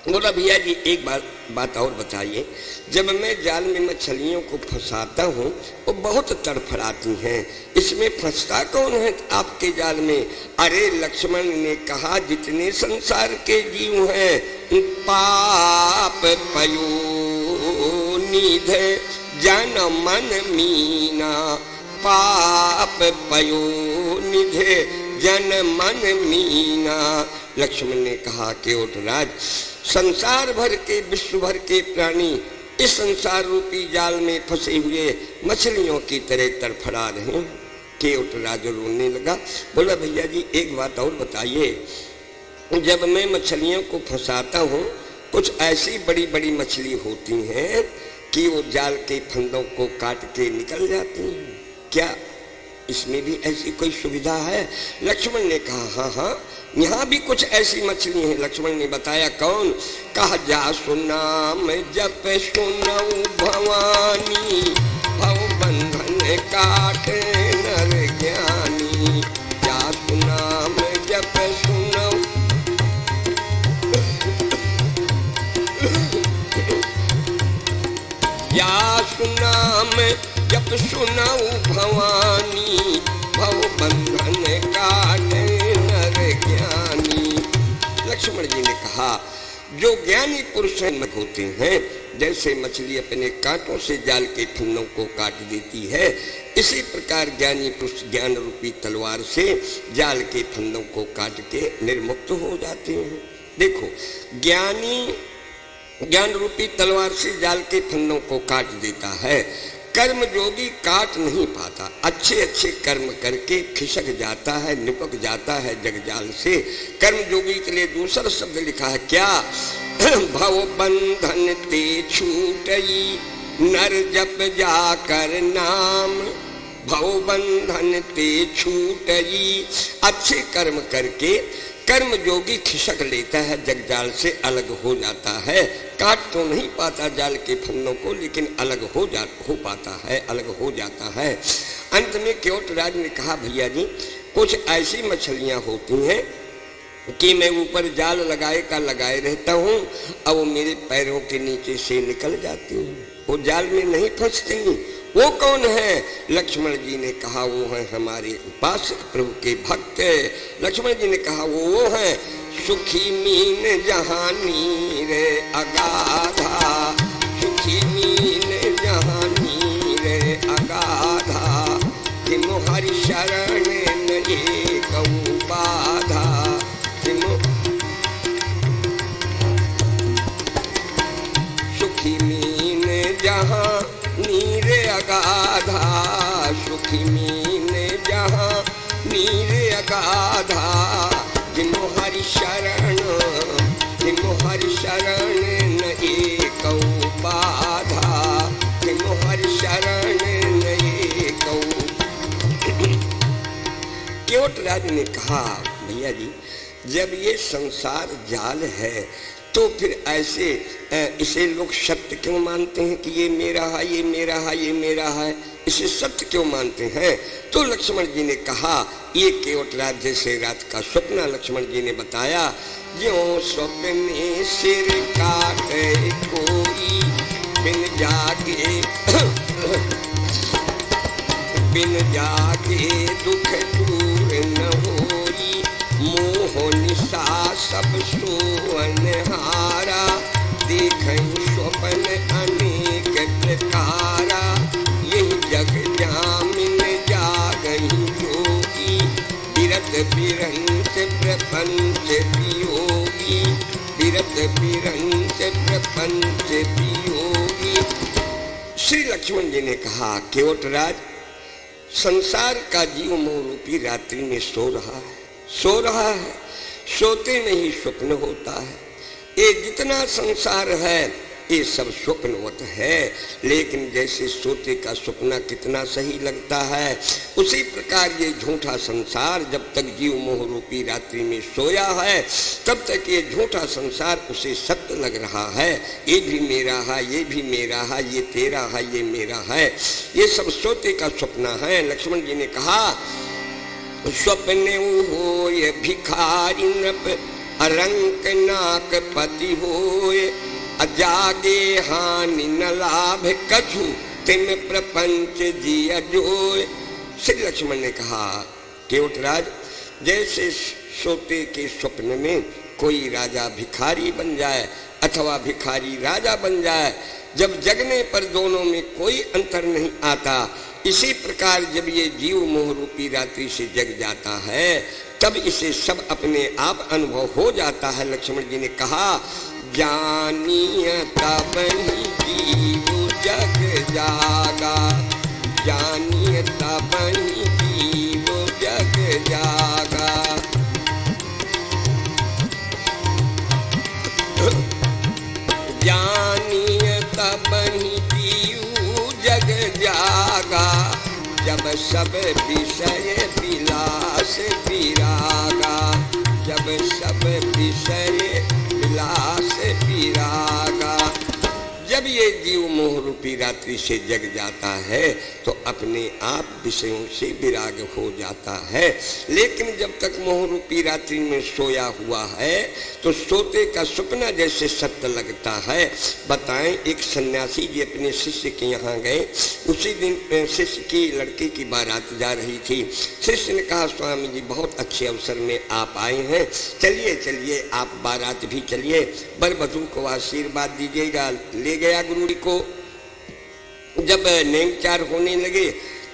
[SPEAKER 1] बोला भैया जी एक बात और बताइए, जब मैं जाल में मछलियों को फंसाता हूँ वो बहुत तड़फड़ाती हैं, इसमें फंसता कौन है आपके जाल में? अरे लक्ष्मण ने कहा, जितने संसार के जीव हैं पाप पयो निधे जन मन मीना, पाप पयो निधे जन मन मीना। लक्ष्मण ने कहा केवटराज, संसार भर के, विश्व भर के प्राणी इस संसार रूपी जाल में फंसे हुए मछलियों की तरह तड़फड़ा रहे हैं। केवटराज रोने लगा, बोला भैया जी एक बात और बताइए, जब मैं मछलियों को फंसाता हूँ कुछ ऐसी बड़ी बड़ी मछली होती हैं कि वो जाल के फंदों को काट के निकल जाती हैं, क्या इसमें भी ऐसी कोई सुविधा है? लक्ष्मण ने कहा हाँ हाँ, यहाँ भी कुछ ऐसी मछली हैं। लक्ष्मण ने बताया कौन? कहा, जा सुनाम जप सुनऊ भवानी, भव बंधन काटे नर ज्ञानी। जा सुनाम जप सुनऊ, या सुनाम जप सुनऊ भवानी, भव बंधन काटे नर ज्ञानी। लक्ष्मण जी ने कहा, जो ज्ञानी पुरुष होते हैं, जैसे मछली अपने कांटों से जाल के फंदों को काट देती है, इसी प्रकार ज्ञानी पुरुष ज्ञान रूपी तलवार से जाल के फंदों को काट के निर्मुक्त हो जाते हैं। देखो, ज्ञानी ज्ञान रूपी तलवार से जाल के फंदों को काट देता है, कर्म जोगी काट नहीं पाता, अच्छे अच्छे कर्म करके खिसक जाता है, निपक जाता है जगजाल से। कर्म जोगी के लिए दूसरा शब्द लिखा है क्या? भव बंधन ते छूटई नर जप जाकर नाम, भव बंधन ते छूटई। अच्छे कर्म करके कर्म जोगी खिसक लेता है, जगजाल से अलग हो जाता है, काट तो नहीं पाता जाल के फंदों को, लेकिन अलग हो पाता है, अलग हो जाता है। अंत में केवटराज ने कहा, भैया जी कुछ ऐसी मछलियां होती हैं कि मैं ऊपर जाल लगाए रहता हूँ, अब वो मेरे पैरों के नीचे से निकल जाती हूँ, वो जाल में नहीं फंसती। वो कौन है? लक्ष्मण जी ने कहा, वो है हमारे उपासक प्रभु के भक्त। लक्ष्मण जी ने कहा, वो है सुखी मीन जहानी रे अगाधा, सुखी मीन जहानी रे अगाधा, तिमो हरि शरण नहीं कहूँ बाधा, तिमो सुखी मीन जहाँ नीरे अगाधा, सुखी मीन जहाँ नीरे अगाधा, जिमो हरि शरण, जिमो हरि शरण न एकौ बाधा, जिमो हरि शरण न एकौ। केवटराज ने कहा, भैया जी जब ये संसार जाल है तो फिर ऐसे इसे लोग सत्य क्यों मानते हैं कि ये मेरा है, ये मेरा है, ये मेरा है, इसे सत्य क्यों मानते हैं? तो लक्ष्मण जी ने कहा, ये केवटराज जैसे रात का स्वप्न लक्ष्मण जी ने बताया, ज्यों स्वप्ने सिर काटे कोई, बिन जागे बिन जागे दुख दूर न होई, मोह निशा सब सोवन हारा, देखं स्वप्न अनेक प्रकारा, यही जग जामिन जागहि जोगी, बिरत बिरंत प्रपंच वियोगी, विरत विरंच प्रपंच वियोगी। श्री लक्ष्मण जी ने कहा केवटराज, संसार का जीव मोह रूपी रात्रि में सो रहा है, सोते में ही स्वप्न होता है। ये जितना संसार है ये सब स्वप्नवत है, लेकिन जैसे सोते का सपना कितना सही लगता है, उसी प्रकार ये झूठा संसार जब तक जीव मोह रूपी रात्रि में सोया है तब तक ये झूठा संसार उसे सत्य लग रहा है। ये भी मेरा है, ये भी मेरा है, ये तेरा है, ये मेरा है, ये सब सोते का सपना है। लक्ष्मण जी ने कहा स्वप्ने हो ये भिखारी नृप अरंक नाक पति होए, अजागे हानि न लाभ कछु तिम प्रपंच जिया जोय। श्री लक्ष्मण ने कहा केवटराज, जैसे सोते के स्वप्न में कोई राजा भिखारी बन जाए अथवा भिखारी राजा बन जाए, जब जगने पर दोनों में कोई अंतर नहीं आता, इसी प्रकार जब ये जीव मोह रूपी रात्रि से जग जाता है तब इसे सब अपने आप अनुभव हो जाता है। लक्ष्मण जी ने कहा जानिए तब ही जीव जग जागा, जानिए तब ही जीव जग जागा। जानिए तब ही जीव जग जागा, जब सब विषय विलास विरागा, जब सब विषय विलास विरागा। जब ये जीव मोह रूपी रात्रि से जग जाता है तो अपने आप विषयों से विराग हो जाता है, लेकिन जब तक मोह रूपी रात्रि में सोया हुआ है तो सोते का सपना जैसे सत्य लगता है। बताएं, एक सन्यासी जी अपने शिष्य के यहाँ गए, उसी दिन शिष्य की लड़की की बारात जा रही थी। शिष्य ने कहा स्वामी जी बहुत अच्छे अवसर में आप आए हैं, चलिए चलिए आप बारात भी चलिए, बर वधू को आशीर्वाद दीजिएगा। ले गया गुरुड़ी को। जब नेमचार होने लगे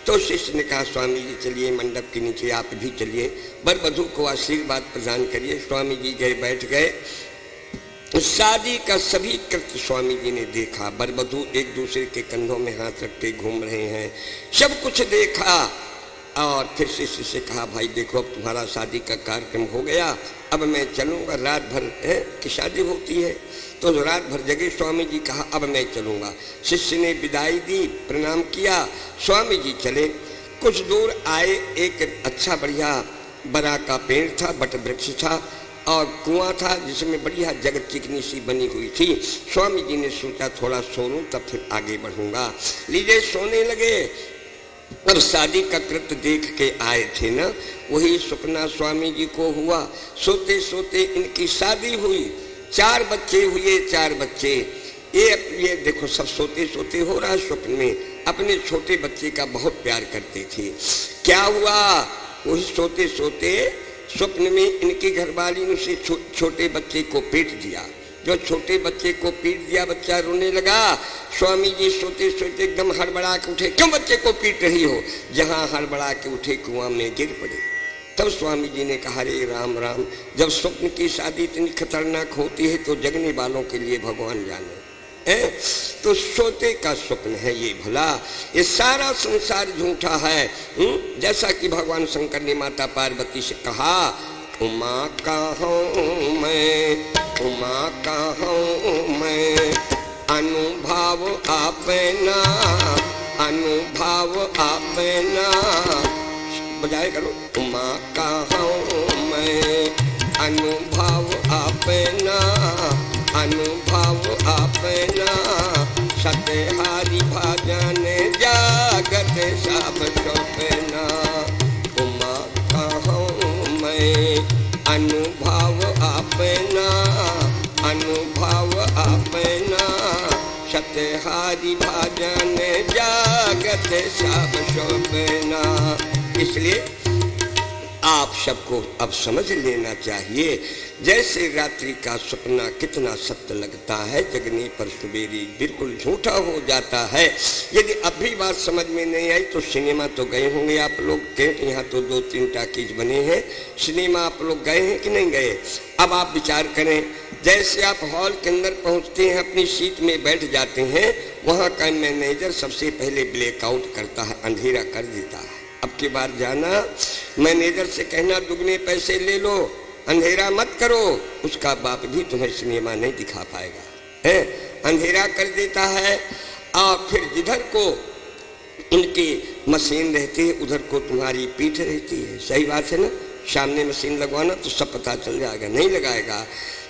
[SPEAKER 1] तो शिष्य ने कहा स्वामी जी चलिए मंडप के नीचे आप भी चलिए, बर वधू को आशीर्वाद प्रदान करिए। स्वामी जी गए, बैठ गए। शादी का सभी कृत्य स्वामी जी ने देखा, बर वधू एक दूसरे के कंधों में हाथ रख के घूम रहे हैं, सब कुछ देखा। और फिर शिष्य से कहा भाई देखो अब तुम्हारा शादी का कार्यक्रम हो गया, अब मैं चलूँगा, रात भर की शादी होती है तो रात भर जगे। स्वामी जी कहा अब मैं चलूँगा। शिष्य ने विदाई दी, प्रणाम किया, स्वामी जी चले। कुछ दूर आए, एक अच्छा बढ़िया बरा का पेड़ था, बट वृक्ष था और कुआं था जिसमें बढ़िया जगत चिकनी सी बनी हुई थी। स्वामी जी ने सोचा थोड़ा सो लूं तब फिर आगे बढ़ूंगा। लीजिए सोने लगे। अब शादी का कृत्य देख के आए थे ना, वही सपना स्वामी जी को हुआ। सोते सोते इनकी शादी हुई, 4 बच्चे हुए, 4 बच्चे। ये देखो सब सोते सोते हो रहा है स्वप्न में। अपने छोटे बच्चे का बहुत प्यार करते थे। क्या हुआ, वही सोते सोते स्वप्न में इनकी घरवाली ने उसे छोटे बच्चे को पीट दिया। जो छोटे बच्चे को पीट दिया, बच्चा रोने लगा। स्वामी जी सोते सोते एकदम हड़बड़ा के उठे, क्यों बच्चे को पीट रही हो? जहां हड़बड़ा के उठे कुआं में गिर पड़े। तब स्वामी जी ने कहा रे राम राम, जब स्वप्न की शादी इतनी खतरनाक होती है तो जगने वालों के लिए भगवान जाने है। तो सोते का स्वप्न है ये भला, ये सारा संसार झूठा है। जैसा कि भगवान शंकर ने माता पार्वती से कहा उमा कहूँ मैं, उमा कहूँ मैं, अनुभव अपना, अनुभव अपना। बजाय करो, उमा कहूँ मैं, अनुभव अपना, अनुभव अपना। सत्यहारी भजन जागत सब सपना। उमा कहूँ मैं, अनुभव अपना, अनुभव अपना। सत्यहारी भजन जागत सब सपना। इसलिए आप सबको अब समझ लेना चाहिए, जैसे रात्रि का सपना कितना सत्य लगता है, जगने पर सवेरे बिल्कुल झूठा हो जाता है। यदि अभी बात समझ में नहीं आई तो सिनेमा तो गए होंगे आप लोग, क्योंकि यहाँ तो 2-3 टाकीज बने हैं। सिनेमा आप लोग गए हैं कि नहीं गए? अब आप विचार करें, जैसे आप हॉल के अंदर पहुंचते हैं, अपनी सीट में बैठ जाते हैं, वहां का मैनेजर सबसे पहले ब्लैकआउट करता है, अंधेरा कर देता है। अब की बार जाना, मैनेजर से कहना दुगने पैसे ले लो, अंधेरा मत करो। उसका बाप भी तुम्हें सिनेमा नहीं दिखा पाएगा, है? अंधेरा कर देता है। और फिर जिधर को इनकी मशीन रहती है उधर को तुम्हारी पीठ रहती है। सही बात है ना? सामने मशीन लगवाना तो सब पता चल जाएगा, नहीं लगाएगा।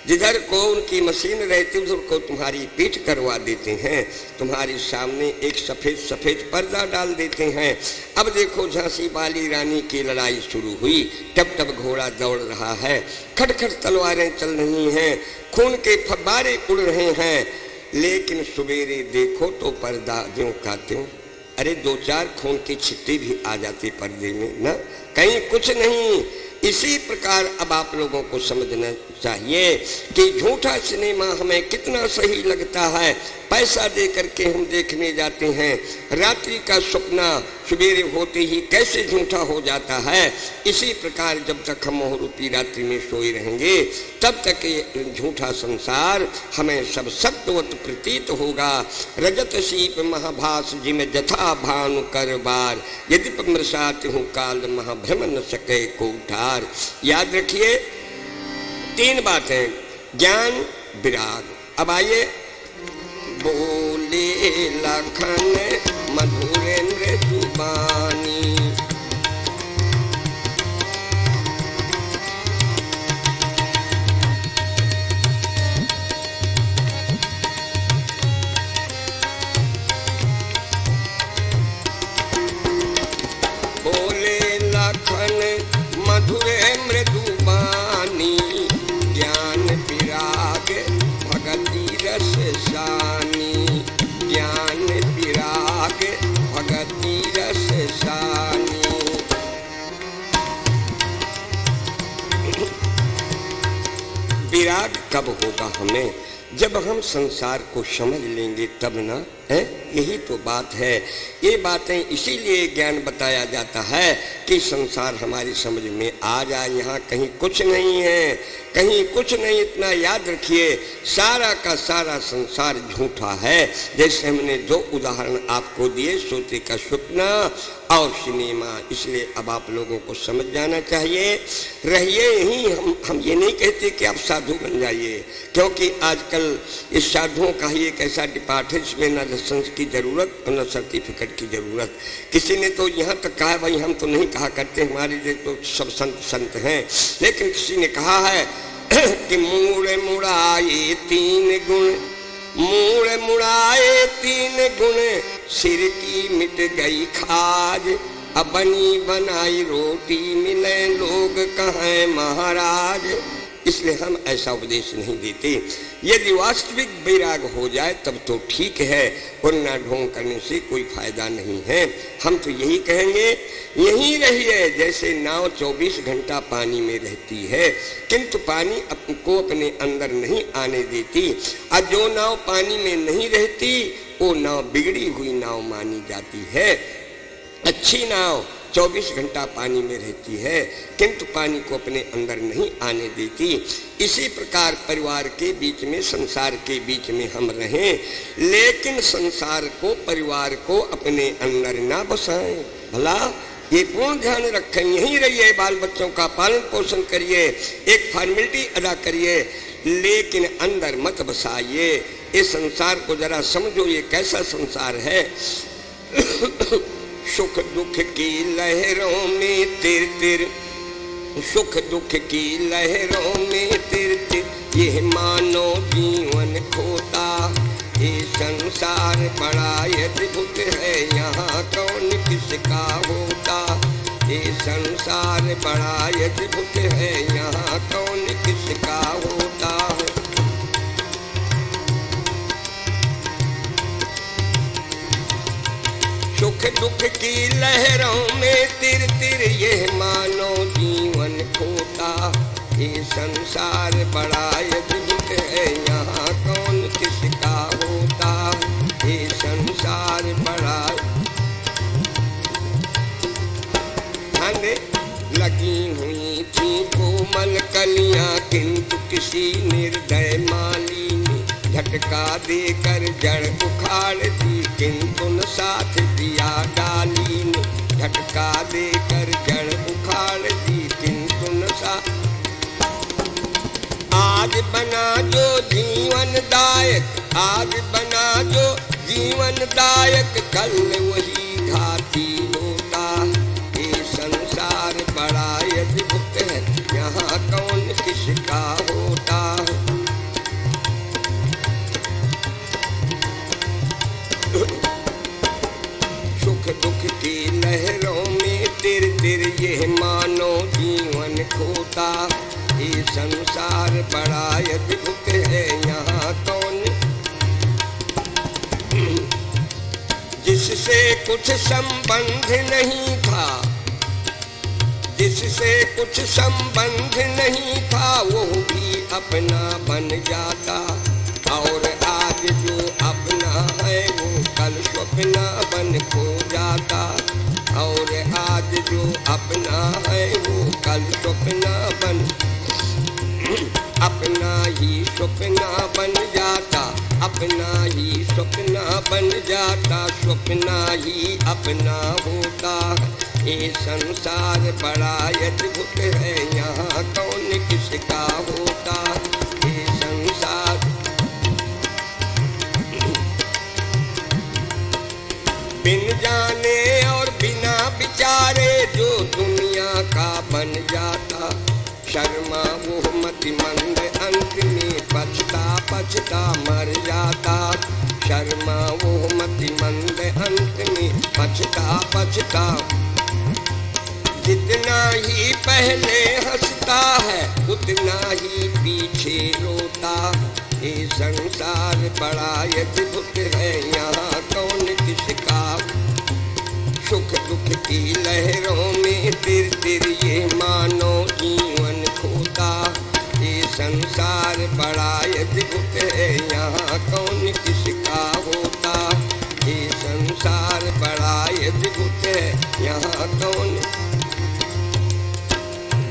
[SPEAKER 1] जिधर को उनकी मशीन रहती है उधर को तुम्हारी पीठ करवा देते हैं, तुम्हारी सामने एक सफेद सफेद पर्दा डाल देते हैं। अब देखो झांसी वाली रानी की लड़ाई शुरू हुई, टप टप घोड़ा दौड़ रहा है, खटखट तलवारें चल रही हैं, खून के फव्वारे उड़ रहे हैं। लेकिन सवेरे देखो तो पर्दा ज्यों का त्यों, अरे दो चार खून के छिट्टे भी आ जाते पर्दे में ना, कहीं कुछ नहीं। इसी प्रकार अब आप लोगों को समझना चाहिए कि झूठा सिनेमा हमें कितना सही लगता है। पैसा दे करके हम देखने जाते हैं, रात्रि का सपना सवेरे होते ही कैसे झूठा हो जाता है। इसी प्रकार जब तक हम मोहरूपी रात्रि में सोए रहेंगे तब तक ये झूठा संसार हमें सब सत्यवत प्रतीत होगा। रजत शीप महाभास जिम जथा भानु कर बार, यदि मृषात हूँ काल महाभ्रम न सके को उठार। याद रखिए 3 बातें, ज्ञान, विराग। अब आइए, बोले लखन मधुरेन्द्र जुबानी, बोले लखन मधुरे मृदुबानी, ज्ञान विराग भगति रस सानी, ज्ञान विराग भगति रस सानी। विराग कब होगा हमें? जब हम संसार को समझ लेंगे तब ना, है? यही तो बात है। ये बातें इसीलिए ज्ञान बताया जाता है कि संसार हमारी समझ में आ जाए। यहाँ कहीं कुछ नहीं है, कहीं कुछ नहीं। इतना याद रखिए, सारा का सारा संसार झूठा है। जैसे हमने 2 उदाहरण आपको दिए, सोते का सपना और सिनेमा। इसलिए अब आप लोगों को समझ जाना चाहिए, रहिए यहीं। हम ये नहीं कहते कि आप साधु बन जाइए, क्योंकि आजकल इस साधुओं का ही एक ऐसा डिपार्ट है जिसमें न लाइसेंस की जरूरत और न सर्टिफिकेट की जरूरत। किसी ने तो यहाँ तक कहा, भाई हम तो नहीं कहा करते, हमारे लिए तो सब संत हैं, लेकिन किसी ने कहा है कि मूड़ मुड़ाए 3 गुण, मूड़ मुड़ाए 3 गुण, सिर की मिट गई खाज, अब बनी बनाई रोटी मिले लोग कहें महाराज। इसलिए हम ऐसा उपदेश नहीं देते। यदि वास्तविक वैराग हो जाए तब तो ठीक है, वरना ढोंग करने से कोई फायदा नहीं है। हम तो यही कहेंगे, यहीं रहिए। जैसे नाव 24 घंटा पानी में रहती है, किंतु पानी को अपने अंदर नहीं आने देती। और जो नाव पानी में नहीं रहती वो नाव बिगड़ी हुई नाव मानी जाती है। अच्छी नाव 24 घंटा पानी में रहती है, किंतु पानी को अपने अंदर नहीं आने देती। इसी प्रकार परिवार के बीच में, संसार के बीच में हम रहें, लेकिन संसार को, परिवार को अपने अंदर ना बसाएं। भला ये पूर्ण ध्यान रखें, यहीं रहिए, बाल बच्चों का पालन पोषण करिए, एक फॉर्मेलिटी अदा करिए, लेकिन अंदर मत बसाइए। इस संसार को जरा समझो, ये कैसा संसार है। सुख दुख की लहरों में तिर तिर, सुख दुख की लहरों में तिर तिर, ये मानो जीवन खोता। ये संसार बड़ा अद्भुत है, यहाँ कौन किसका होता। ये संसार बड़ा अद्भुत है, यहाँ कौन किसका होता। सुख दुख की लहरों में तिर तिर, ये मानो जीवन खोता। ये संसार बड़ा अद्भुत है, यहाँ कौन किसका होता। ये संसार बड़ा। लगी हुई थी कोमल कलियां, किंतु किसी निर्दय माली ने झटका देकर जड़ उखाड़ दी, किंतु न साथ दिया डाली ने झटका देकर जड़ उखाड़ दी, किंतु न साथ। आज बना जो जीवन दायक, आज बना जो जीवन दायक, कल वही घाती होता। ये संसार बड़ा अद्भुत है, यहाँ कौन किसका होता। सुख दुख की लहरों में तिर तिर ये मानो जीवन खोता। ये संसार बड़ा अद्भुत है, यहाँ कौन। जिससे कुछ संबंध नहीं था, जिससे कुछ संबंध नहीं था, वो भी अपना बन जाता। और आज जो अपना है वो कल स्वप्ना बन खो जाता। और आज जो अपना है वो कल स्वप्ना बन, अपना ही स्वप्ना बन जाता। अपना ही स्वप्ना बन जाता, स्वप्ना ही अपना होता। ये संसार बड़ा अद्भुत है, यहाँ कौन किसका होता। ये संसार बिन जाने और बिना विचारे जो दुनिया का बन जाता। शर्मा वो मतिमंद अंत में पछता पछता मर जाता। शर्मा वो मतिमंद अंत में पछता पछता। जितना ही पहले हंसता है उतना ही पीछे रोता। ये संसार बड़ा अद्भुत है, यहाँ कौन किसका। सुख दुख की लहरों में तिर तिर ये मानो जीवन खोता। ये संसार बड़ा अद्भुत है, यहाँ कौन किसका होता। ये संसार बड़ा अद्भुत है, यहाँ कौन।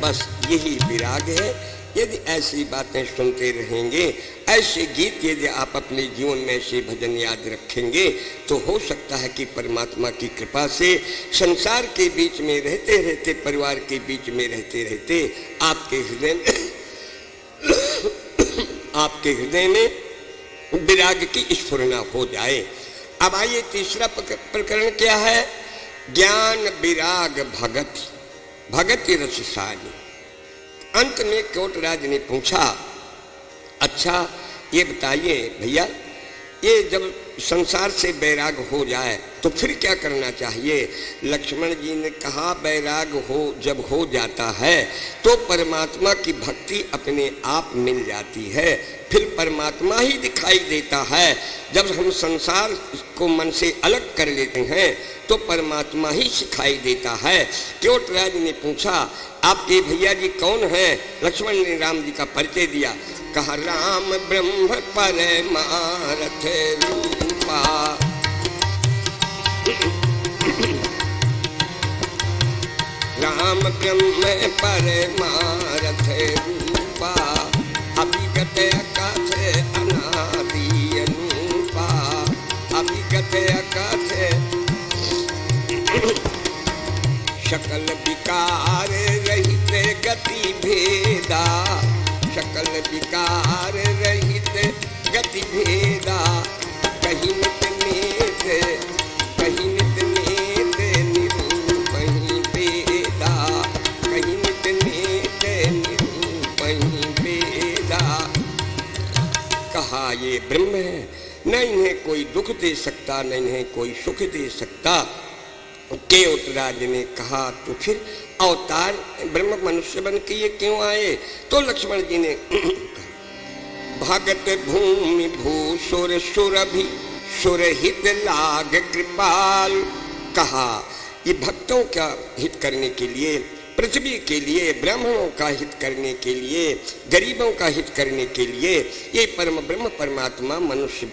[SPEAKER 1] बस यही विराग है। यदि ऐसी बातें सुनते रहेंगे, ऐसे गीत यदि आप अपने जीवन में ऐसे भजन याद रखेंगे, तो हो सकता है कि परमात्मा की कृपा से संसार के बीच में रहते रहते, परिवार के बीच में रहते रहते आपके हृदय में आपके हृदय में विराग की स्फुरना हो जाए। अब आइए तीसरा प्रकरण क्या है। ज्ञान विराग भगति, भगति रस सानी। अंत में कोटराज ने पूछा, अच्छा ये बताइए भैया, ये जब संसार से बैराग हो जाए तो फिर क्या करना चाहिए। लक्ष्मण जी ने कहा, बैराग हो जब हो जाता है तो परमात्मा की भक्ति अपने आप मिल जाती है, फिर परमात्मा ही दिखाई देता है। जब हम संसार को मन से अलग कर लेते हैं तो परमात्मा ही सिखाई देता है। कोटराज ने पूछा, आपके भैया जी कौन हैं। लक्ष्मण ने राम जी का परिचय दिया। कहा, राम ब्रह्म परमार्थ रूपा। राम ब्रह्म परमार्थ रूपा। अभिगत अकथ अनादि अनूपा। अभिगत अकथ सकल विकार रहित गति भेदा। सकल विकार रहित गति भेदा। कहीं नित नेत, कहीं नित नेत निरूपहि भेदा। कहीं नित नेत निरूपहि भेदा। कहा, ये ब्रह्म है, न इन्हें कोई दुख दे सकता, न इन्हें कोई सुख दे सकता। केवटराज ने कहा, तो फिर अवतार ब्रह्म मनुष्य बन के ये क्यों आए। तो लक्ष्मण जी ने भगत भूमि भूसुर सुरभि सुरहित लाग कृपाल। कहा, ये भक्तों का हित करने के लिए पृथ्वी के लिए, ब्राह्मणों का हित करने के लिए, गरीबों का हित करने के लिए ये परम ब्रह्म परमात्मा मनुष्य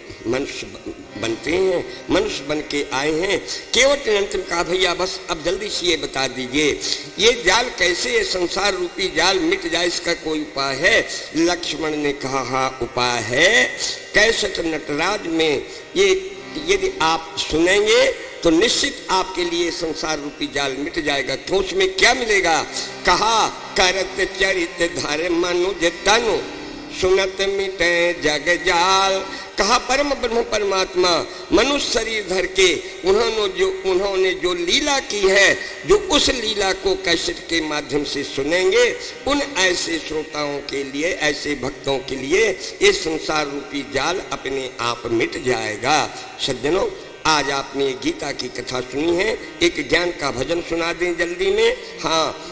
[SPEAKER 1] बनते हैं, मनुष्य बन के आए हैं। केवट ने अंतिम कहा भैया बस अब जल्दी से ये बता दीजिए ये जाल कैसे, ये संसार रूपी जाल मिट जाए, इसका कोई उपाय है? लक्ष्मण ने कहा हाँ उपाय है। कैसेट नटराज में ये यदि आप सुनेंगे तो निश्चित आपके लिए संसार रूपी जाल मिट जाएगा। तो उसमें क्या मिलेगा? कहा करत चरित धर मनुज तनु सुनत मिटे जग जाल। कहा परम ब्रह्म परमात्मा मनुष्य शरीर धर के उन्होंने जो लीला की है, जो उस लीला को कैसेट के माध्यम से सुनेंगे, उन ऐसे श्रोताओं के लिए, ऐसे भक्तों के लिए ये संसार रूपी जाल अपने आप मिट जाएगा। सज्जनों, आज आपने गीता की कथा सुनी है, एक ज्ञान का भजन सुना दें जल्दी में। हाँ,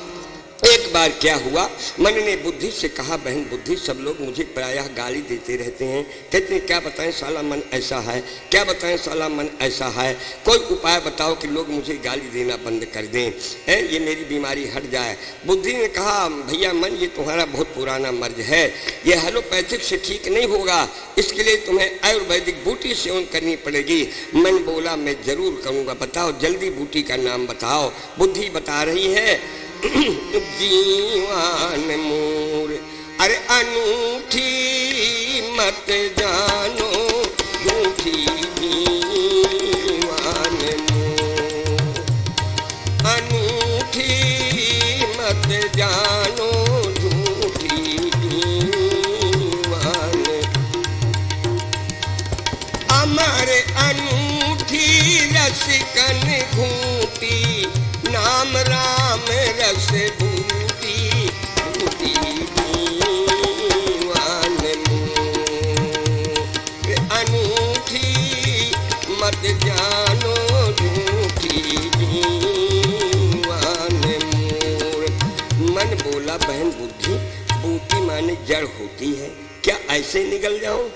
[SPEAKER 1] एक बार क्या हुआ, मन ने बुद्धि से कहा बहन बुद्धि सब लोग मुझे प्रायः गाली देते रहते हैं, कहते हैं क्या बताएं साला मन ऐसा है, क्या बताएं साला मन ऐसा है, कोई उपाय बताओ कि लोग मुझे गाली देना बंद कर दें, ये मेरी बीमारी हट जाए। बुद्धि ने कहा भैया मन ये तुम्हारा बहुत पुराना मर्ज है, ये एलोपैथिक से ठीक नहीं होगा, इसके लिए तुम्हें आयुर्वेदिक बूटी सेवन करनी पड़ेगी। मन बोला मैं जरूर करूँगा, बताओ जल्दी बूटी का नाम बताओ। बुद्धि बता रही है जीवान मोर अरे अनूठी मत जानो झूठी जीवान मोर, अनूठी मत जानो झूठी जीवान। अमर अनूठी रसिकन घूटी नाम राम रस बूटी बूटी दीवान मोर अनूठी मत जानो झूठी दीवान मोर। मन बोला बहन बुद्धि बूटी माने जड़ होती है, क्या ऐसे निकल जाऊं?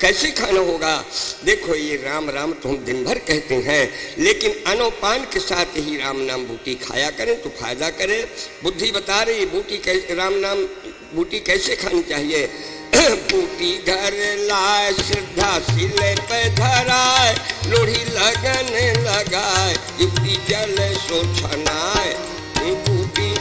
[SPEAKER 1] कैसे खाना होगा? देखो ये राम राम तो हम दिन भर कहते हैं, लेकिन अनोपान के साथ ही राम नाम बूटी खाया करें तो फायदा करे। बुद्धि बता रही बूटी कैसे, राम नाम बूटी कैसे खानी चाहिए। बूटी घर लाए श्रद्धा सिले पे धराए, लोढ़ी लगन लगाए युक्ति जल सो छनाए। बूटी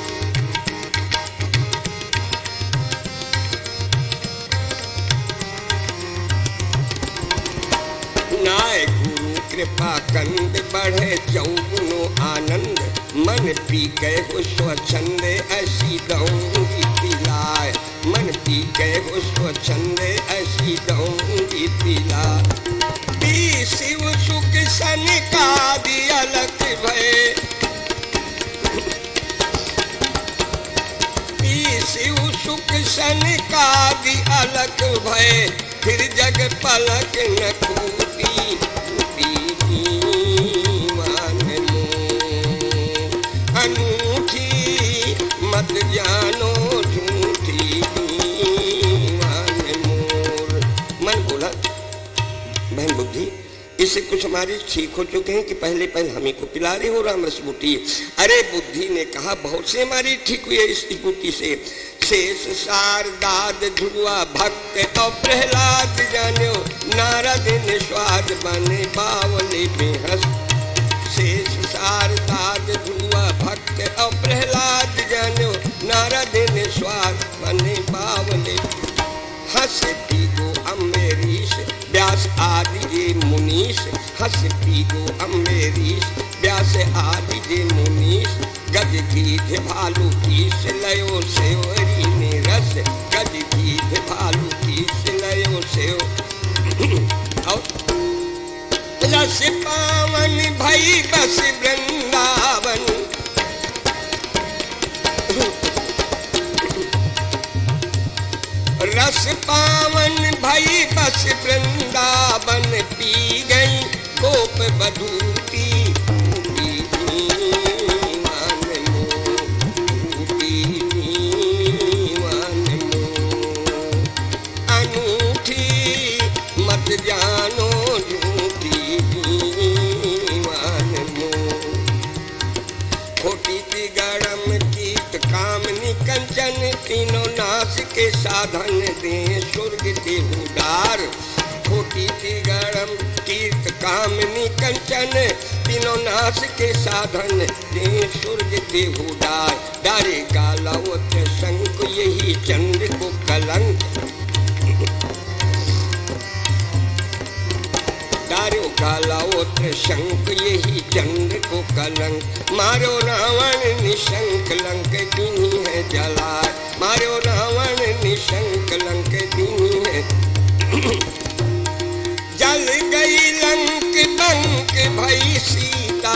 [SPEAKER 1] नाय गुरु कृपा कंद बढ़े चौगुनो आनंद, मन पी गए हो स्वच्छंद ऐसी दऊंगी पिलाए, मन पी गए हो स्वच्छंद ऐसी दऊंगी पिलाए। पी शिव सुख सन का अलग भय, पी शिव सुख सन का अलग भय, फिर जग पलक न खूटी दीवान मोर, अनूठी मत जानो झूठी दीवान मोर। मन बोला बहन बुद्धि इससे कुछ हमारे ठीक हो चुके हैं कि पहले हमें को पिला रहे हो राम रस बूटी। अरे बुद्धि ने कहा बहुत से हमारी ठीक हुई है इस बूटी से। शेष शारदाद ध्रुवा भक्त और प्रहलाद जानो, नारद ने स्वाद बने बावले बेहस। शेष शारदाद ध्रुवा भक्त और प्रहलाद जानो, नारद ने स्वाद बने बावले। हंस पीगो अम्बरीश व्यास आदि जे मुनीश, हंस पीगो अम्बरीश व्यास आदि जे मुनीश। गज गीध भालू कीस लयो सेवरी ने रस, गज गीध भालू कीस लयो सेव। रस पावन भई बस वृंदावन, रस पावन भई बस वृंदावन, पी गई गोप बधूती जानो झूठी दीवान मोर। खोटी ती गरम कीट के साधन दे स्वर्ग देहुदार। छोटी सी गरम कीर्त कामनी कंचन, तीनों नाश के साधन दे स्वर्ग देहुदार। डारे गालावत शंख यही चंद्र को कलंक, डारो गालावत शंख यही चंद्र को कलंक। मारो रावण निशंक लंक दीनी है जलाए, मारो रावण निशंक लंक दीनी है। जल गई लंक बंक भई सीता,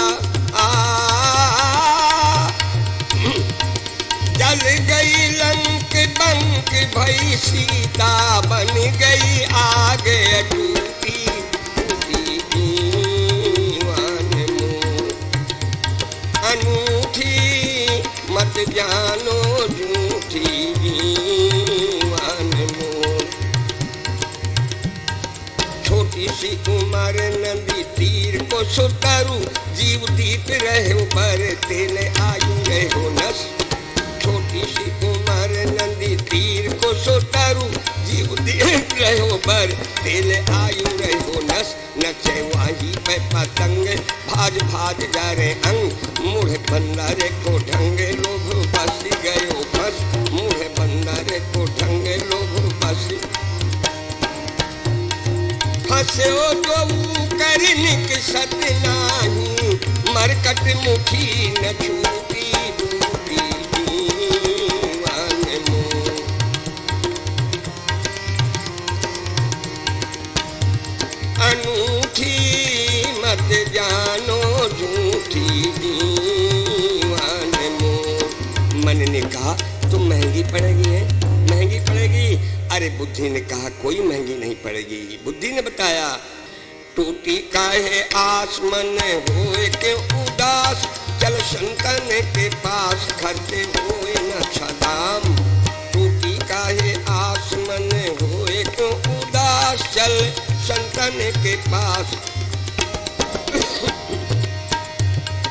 [SPEAKER 1] जल गई लंक बंक भई सीता, बन गई आग अटूटी अनूठी, मत जानो झूठी जीवन मोर। छोटी सी उम्र नदी तीर को सुतारू, जीव दीप रहो पर तेल आयु रहो नस। छोटी सी उम्र नदी तीर को सुतारू, जीव दीप रहो पर तेल आयु रहो नस। नचे वाही पे पतंग भाज भाज जा रे अंग, मुढ़ बंदर को ढंगे लोभ बस गयो बस, मुढ़ बंदर को ढंगे लोभ बस। फंसो तो करनिक सत नाही, मरकट मुठी न छूटी डूबी जीवन मोर। अनूठी मत जानो झूठी जीवन मोर। मन ने कहा तुम महंगी पड़ेगी है, महंगी पड़ेगी। अरे बुद्धि ने कहा कोई महंगी नहीं पड़ेगी। बुद्धि ने बताया टूटी काहे आस मन होए के उदास, चल संतन के पास खर्चे होए न छदाम। टूटी काहे आस मन होए के उदास, चल संतन के पास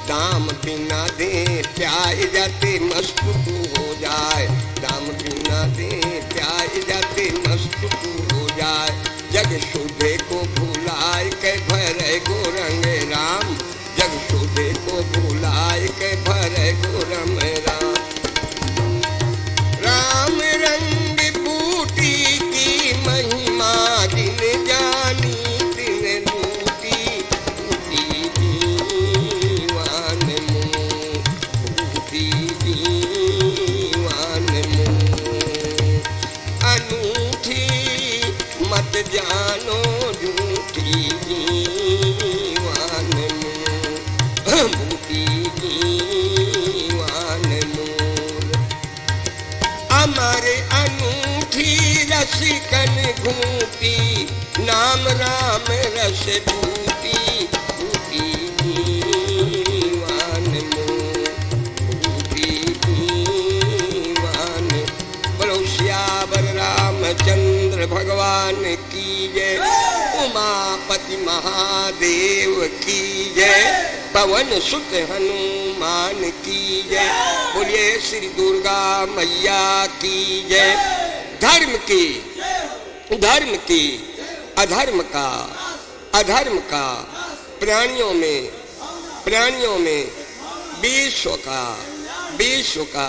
[SPEAKER 1] दाम बिना दे प्याय जाते मस्त तू हो जाए, दाम बिना दे प्याय जाते मस्त तू हो जाए। जग शोभे को भुलाए के भरे गो रंग राम, जग शोभे को भुलाए के भरे गो रंग राम। राम रंग बूटी की महिमा दिन जानी दिन लूटी, बूटी दीवान मुँह, बूटी दीवान मुँह। अनूठी मत जानो झूठी जीवन मुँह, बूटी दीवान मुँह। अमर अनूठी रसिकन घूटी, नाम राम रस बूटी, बूटी दीवान मुँह, बूटी दीवान। बोलो श्यावर रामचंद्र भगवान की जय, उमापति महादेव की जय, पवन सुत हनुमान की जय। बोलिए श्री दुर्गा मैया की जय। धर्म की, धर्म की, अधर्म का, अधर्म का, प्राणियों में, प्राणियों में विश्व का, विश्व का।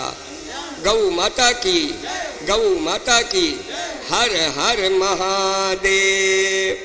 [SPEAKER 1] गौ माता की, गौ माता की। हर हर महादेव।